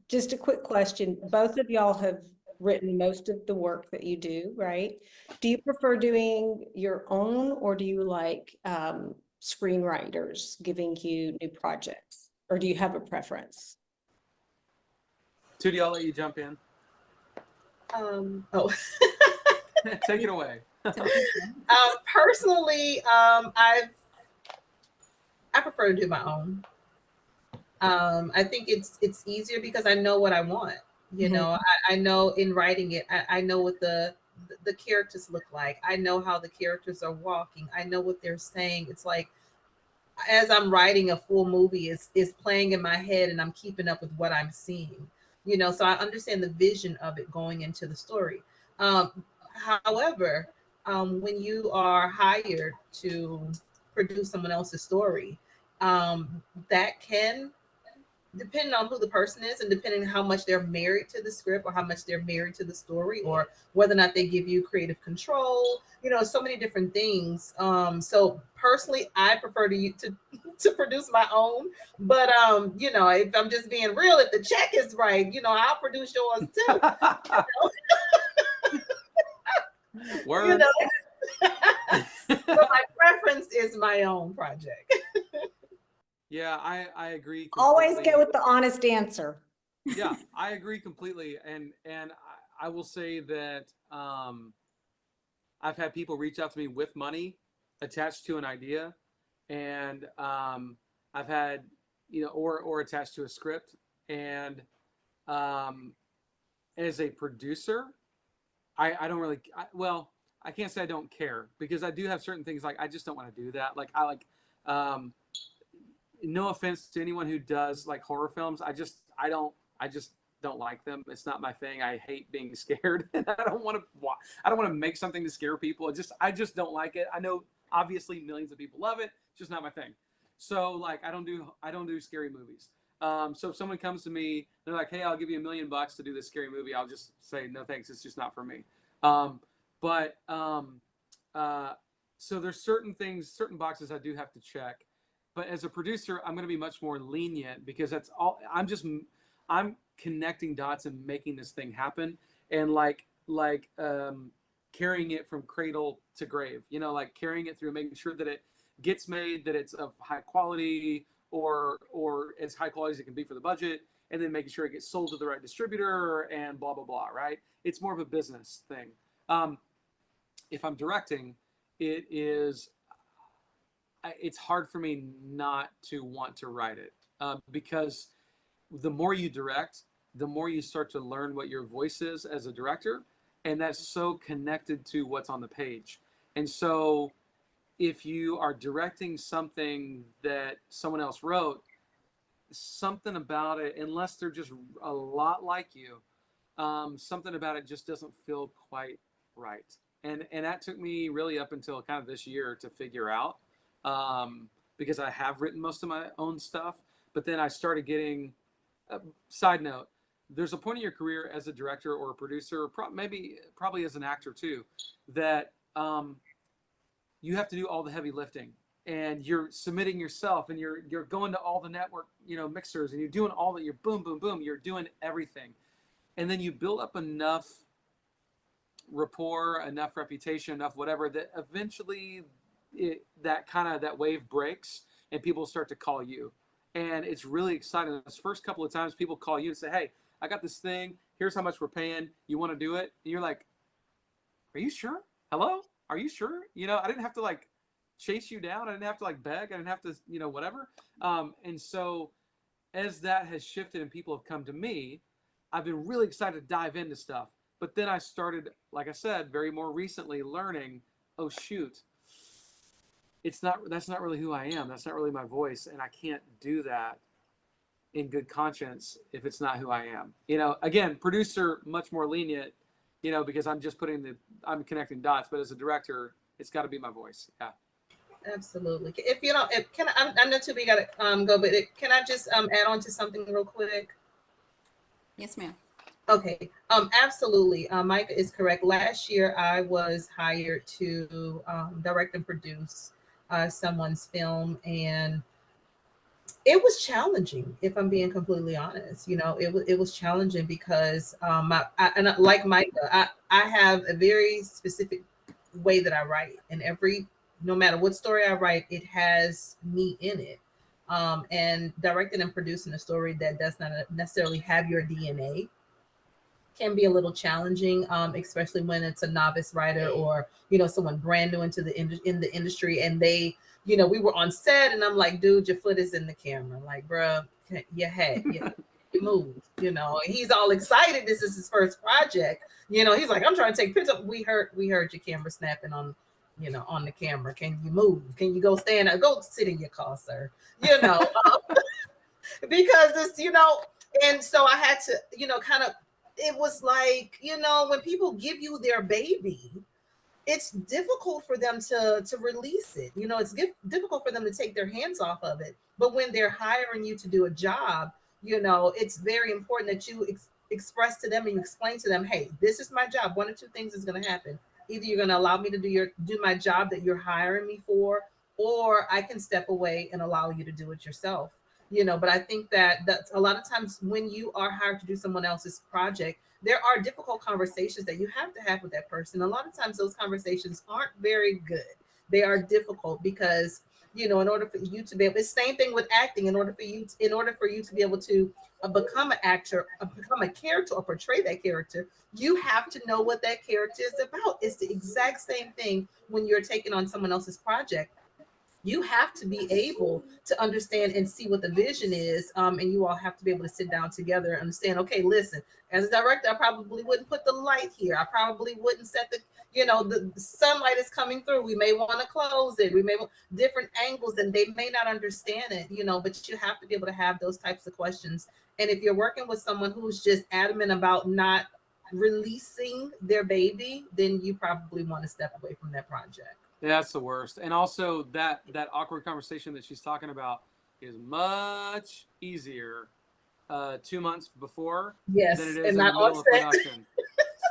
Just a quick question. Both of y'all have written most of the work that you do, right? Do you prefer doing your own, or do you like screenwriters giving you new projects? Or do you have a preference? Tootie, I'll let you jump in. Oh. Take it away. Personally, I prefer to do my own. I think it's easier because I know what I want. You know, I know in writing it, I know what the characters look like. I know how the characters are walking. I know what they're saying. It's like, as I'm writing a full movie, is playing in my head, and I'm keeping up with what I'm seeing. You know, so I understand the vision of it going into the story. However, when you are hired to produce someone else's story, that can, depending on who the person is and depending on how much they're married to the script or how much they're married to the story or whether or not they give you creative control, you know, so many different things. So personally, I prefer to produce my own, but you know, if I'm just being real, if the check is right, you know, I'll produce yours too. Word. You know? So my preference is my own project. Yeah, I agree. Always completely. go with the honest answer. Yeah, I agree completely. And I will say that I've had people reach out to me with money attached to an idea, and I've had, you know, or attached to a script. And as a producer, I don't really, well, I can't say I don't care, because I do have certain things like I just don't want to do that. Like no offense to anyone who does like horror films. I just don't like them. It's not my thing. I hate being scared, and I don't want to make something to scare people. I just don't like it. I know obviously millions of people love it. It's just not my thing. So like I don't do scary movies. So if someone comes to me, they're like, hey, I'll give you $1 million to do this scary movie, I'll just say, no, thanks. It's just not for me. So there's certain things, certain boxes I do have to check. But as a producer, I'm going to be much more lenient, because that's all I'm connecting dots and making this thing happen. And like carrying it from cradle to grave, you know, like carrying it through, making sure that it gets made, that it's of high quality or as high quality as it can be for the budget, and then making sure it gets sold to the right distributor and blah, blah, blah, right? It's more of a business thing. If I'm directing, it's hard for me not to want to write it, because the more you direct, the more you start to learn what your voice is as a director, and that's so connected to what's on the page. And so if you are directing something that someone else wrote, something about it, unless they're just a lot like you, something about it just doesn't feel quite right. And that took me really up until kind of this year to figure out, because I have written most of my own stuff, but then I started getting, side note, there's a point in your career as a director or a producer, probably as an actor too, that you have to do all the heavy lifting, and you're submitting yourself, and you're going to all the network, mixers, and you're doing all that. You're boom, boom, boom. You're doing everything, and then you build up enough rapport, enough reputation, enough whatever, that eventually that wave breaks, and people start to call you, and it's really exciting. Those first couple of times people call you and say, "Hey, I got this thing. Here's how much we're paying. You want to do it?" And you're like, "Are you sure? Hello? Are you sure?" I didn't have to like chase you down. I didn't have to like beg. I didn't have to, whatever. And so as that has shifted and people have come to me, I've been really excited to dive into stuff. But then I started, like I said, very more recently learning, oh shoot, that's not really who I am. That's not really my voice. And I can't do that in good conscience if it's not who I am. Again, producer, much more lenient, because I'm just I'm connecting dots, but as a director, it's got to be my voice. Yeah. Absolutely. If you don't, I know Tootie got to go, but can I just add on to something real quick? Yes, ma'am. Okay. Absolutely. Micah is correct. Last year, I was hired to direct and produce someone's film, and it was challenging, if I'm being completely honest. It was challenging because and like Micah, I have a very specific way that I write, and no matter what story I write, it has me in it. And directing and producing a story that does not necessarily have your DNA can be a little challenging, especially when it's a novice writer or someone brand new into in the industry, and they we were on set, and I'm like, dude, your foot is in the camera, like, bro, your head, you move, and he's all excited. This is his first project, he's like, I'm trying to take pictures. We heard your camera snapping on on the camera. Can you move? Can you go go sit in your car, sir? Because this, and so I had to, kind of, it was like, when people give you their baby, it's difficult for them to release it. It's difficult for them to take their hands off of it. But when they're hiring you to do a job, it's very important that you express to them and you explain to them, hey, this is my job. One of two things is going to happen. Either you're going to allow me to do my job that you're hiring me for, or I can step away and allow you to do it yourself. But I think that's a lot of times when you are hired to do someone else's project, there are difficult conversations that you have to have with that person. A lot of times those conversations aren't very good. They are difficult because, in order for you to be able, it's the same thing with acting. In order for you to be able to become an actor, become a character, or portray that character, you have to know what that character is about. It's the exact same thing when you're taking on someone else's project. You have to be able to understand and see what the vision is. And you all have to be able to sit down together and understand, okay, listen, as a director, I probably wouldn't put the light here. I probably wouldn't set the sunlight is coming through. We may want to close it. We may want different angles, and they may not understand it, but you have to be able to have those types of questions. And if you're working with someone who's just adamant about not releasing their baby, then you probably want to step away from that project. Yeah, that's the worst. And also that awkward conversation that she's talking about is much easier 2 months before than it is in the middle of production.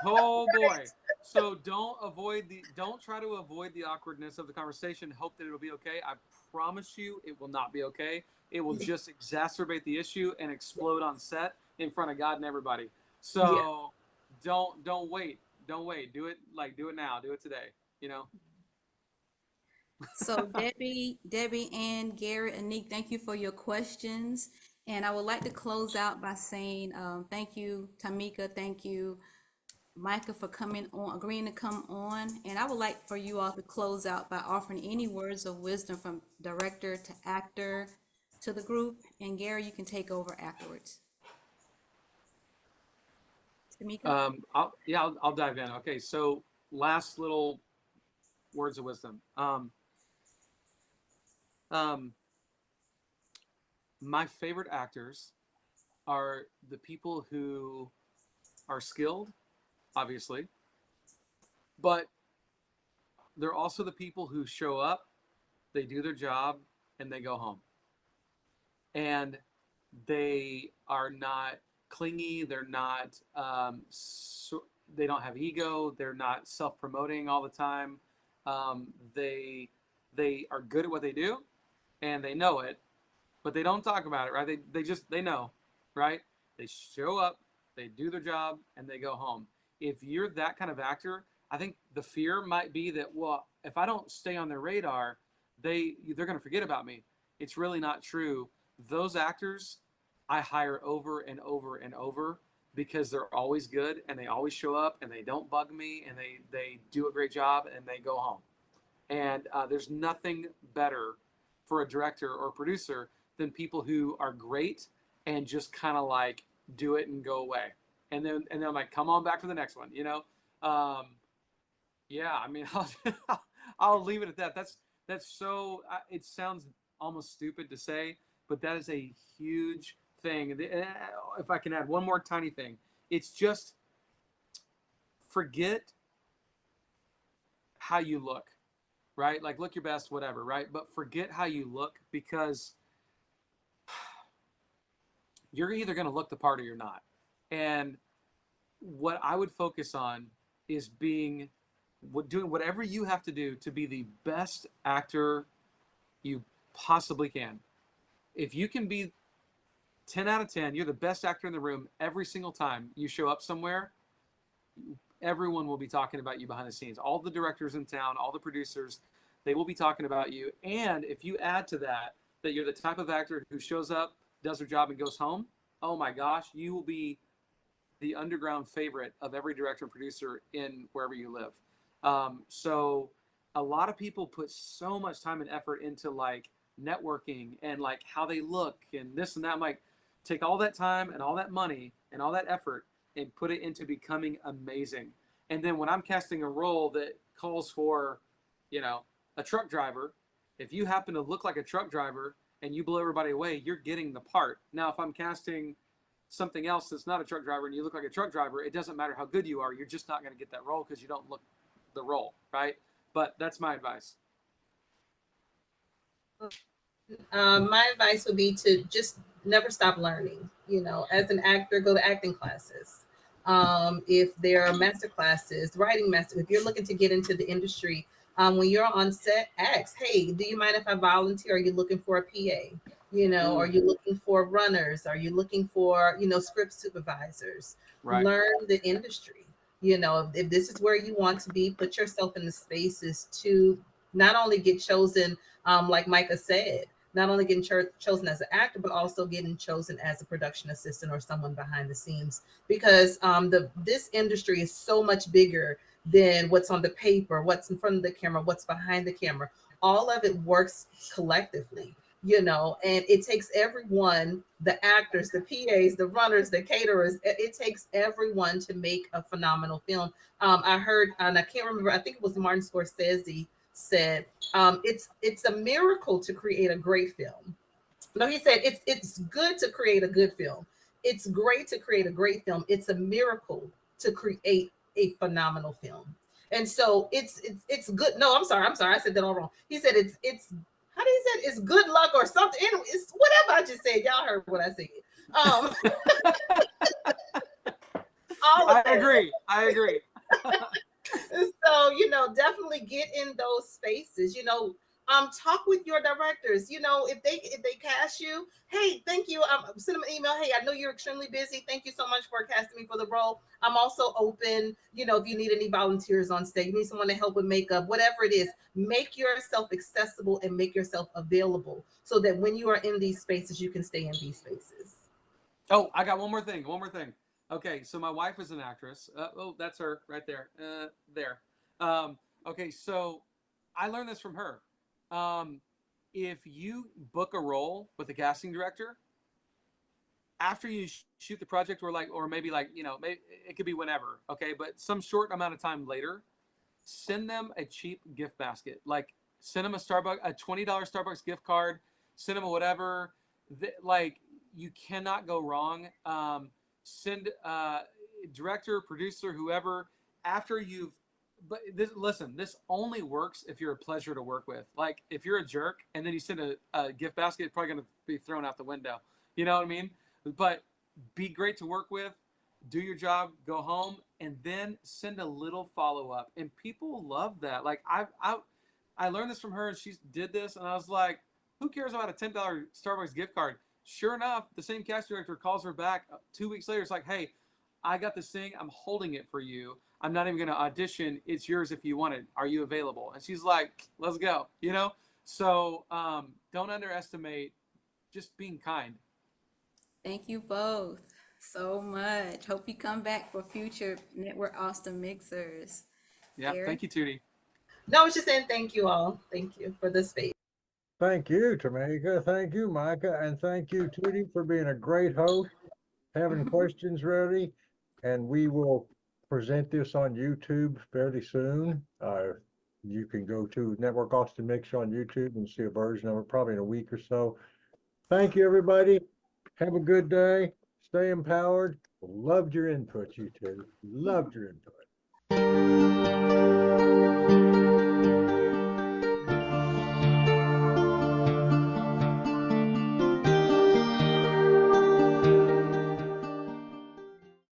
Oh boy. So don't try to avoid the awkwardness of the conversation. Hope that it'll be okay. I promise you it will not be okay. It will just exacerbate the issue and explode on set in front of God and everybody. So don't wait. Don't wait. Do it now. Do it today, So Debbie, and Gary, Anik, thank you for your questions. And I would like to close out by saying thank you, Tymika. Thank you, Micah, for agreeing to come on. And I would like for you all to close out by offering any words of wisdom from director to actor to the group. And Gary, you can take over afterwards. Tymika? I'll dive in. Okay, so last little words my favorite actors are the people who are skilled, obviously, but they're also the people who show up, they do their job, and they go home. And they are not clingy. They're not, they don't have ego. They're not self-promoting all the time. They are good at what they do, and they know it, but they don't talk about it, right? They know, right? They show up, they do their job, and they go home. If you're that kind of actor, I think the fear might be that, well, if I don't stay on their radar, they're going to forget about me. It's really not true. Those actors I hire over and over and over because they're always good and they always show up and they don't bug me and they do a great job and they go home. And there's nothing better for a director or a producer than people who are great and just kind of like do it and go away. And then I'm like, come on back for the next one, you know? Yeah, I mean, I'll leave it at that. That's so, it sounds almost stupid to say, but that is a huge thing. If I can add one more tiny thing, it's just forget how you look, right? Like look your best, whatever, right? But forget how you look, because you're either going to look the part or you're not. And what I would focus on is doing whatever you have to do to be the best actor you possibly can. If you can be 10 out of 10, you're the best actor in the room every single time you show up somewhere, everyone will be talking about you behind the scenes. All the directors in town, all the producers, they will be talking about you. And if you add to that you're the type of actor who shows up, does their job, and goes home, oh my gosh, you will be the underground favorite of every director and producer in wherever you live. So a lot of people put so much time and effort into like networking and like how they look and this and that. I'm like, take all that time and all that money and all that effort and put it into becoming amazing. And then when I'm casting a role that calls for, you know, a truck driver, if you happen to look like a truck driver and you blow everybody away, you're getting the part. Now, if I'm casting something else that's not a truck driver and you look like a truck driver, it doesn't matter how good you are. You're just not going to get that role because you don't look the role, right? But that's my advice. My advice would be to just never stop learning. You know, as an actor, go to acting classes. If there are master classes, writing master, if you're looking to get into the industry, when you're on set, ask, hey, do you mind if I volunteer? Are you looking for a PA? You know, are you looking for runners? Are you looking for, you know, script supervisors? Right. Learn the industry. You know, if this is where you want to be, put yourself in the spaces to not only get chosen, like Micah said, not only getting chosen as an actor, but also getting chosen as a production assistant or someone behind the scenes, because this industry is so much bigger than what's on the paper, what's in front of the camera, what's behind the camera. All of it works collectively, you know, and it takes everyone, the actors, the PAs, the runners, the caterers, it takes everyone to make a phenomenal film. I heard, and I can't remember, I think it was Martin Scorsese said, it's a miracle to create a great film. No, he said it's good to create a good film. It's great to create a great film. It's a miracle to create a phenomenal film. And so it's good. No, I'm sorry. I said that all wrong. He said it's how do you say it? It's good luck or something. Anyway, it's whatever I just said. Y'all heard what I said. I agree. So, you know, definitely get in those spaces, you know, talk with your directors, you know, if they cast you, hey, thank you. Send them an email. Hey, I know you're extremely busy. Thank you so much for casting me for the role. I'm also open, you know, if you need any volunteers on stage, you need someone to help with makeup, whatever it is, make yourself accessible and make yourself available so that when you are in these spaces, you can stay in these spaces. Oh, I got one more thing. Okay, so my wife is an actress. Oh, that's her right there. There. Okay, so I learned this from her. If you book a role with a casting director, after you shoot the project, or maybe like, you know, maybe it could be whenever, okay, but some short amount of time later, send them a cheap gift basket. Like send them a $20 Starbucks gift card, send them a whatever. like you cannot go wrong. Send director, producer, whoever after you've. But listen, this only works if you're a pleasure to work with. Like if you're a jerk and then you send a gift basket, it's probably going to be thrown out the window. You know what I mean? But be great to work with, do your job, go home, and then send a little follow up. And people love that. Like I learned this from her, and she did this, and I was like, who cares about a $10 Starbucks gift card? Sure enough, the same cast director calls her back 2 weeks later. It's like, hey, I got this thing. I'm holding it for you. I'm not even going to audition. It's yours if you want it. Are you available? And she's like, let's go, you know? So don't underestimate just being kind. Thank you both so much. Hope you come back for future Network Austin Mixers. Yeah, Gary? thank you, Tootie. No, I was just saying thank you all. Thank you for the space. Thank you, Tymika. Thank you, Micah. And thank you, Tootie, for being a great host, having questions ready. And we will present this on YouTube fairly soon. You can go to Network Austin Mixer on YouTube and see a version of it probably in a week or so. Thank you, everybody. Have a good day. Stay empowered. Loved your input, you two. Loved your input.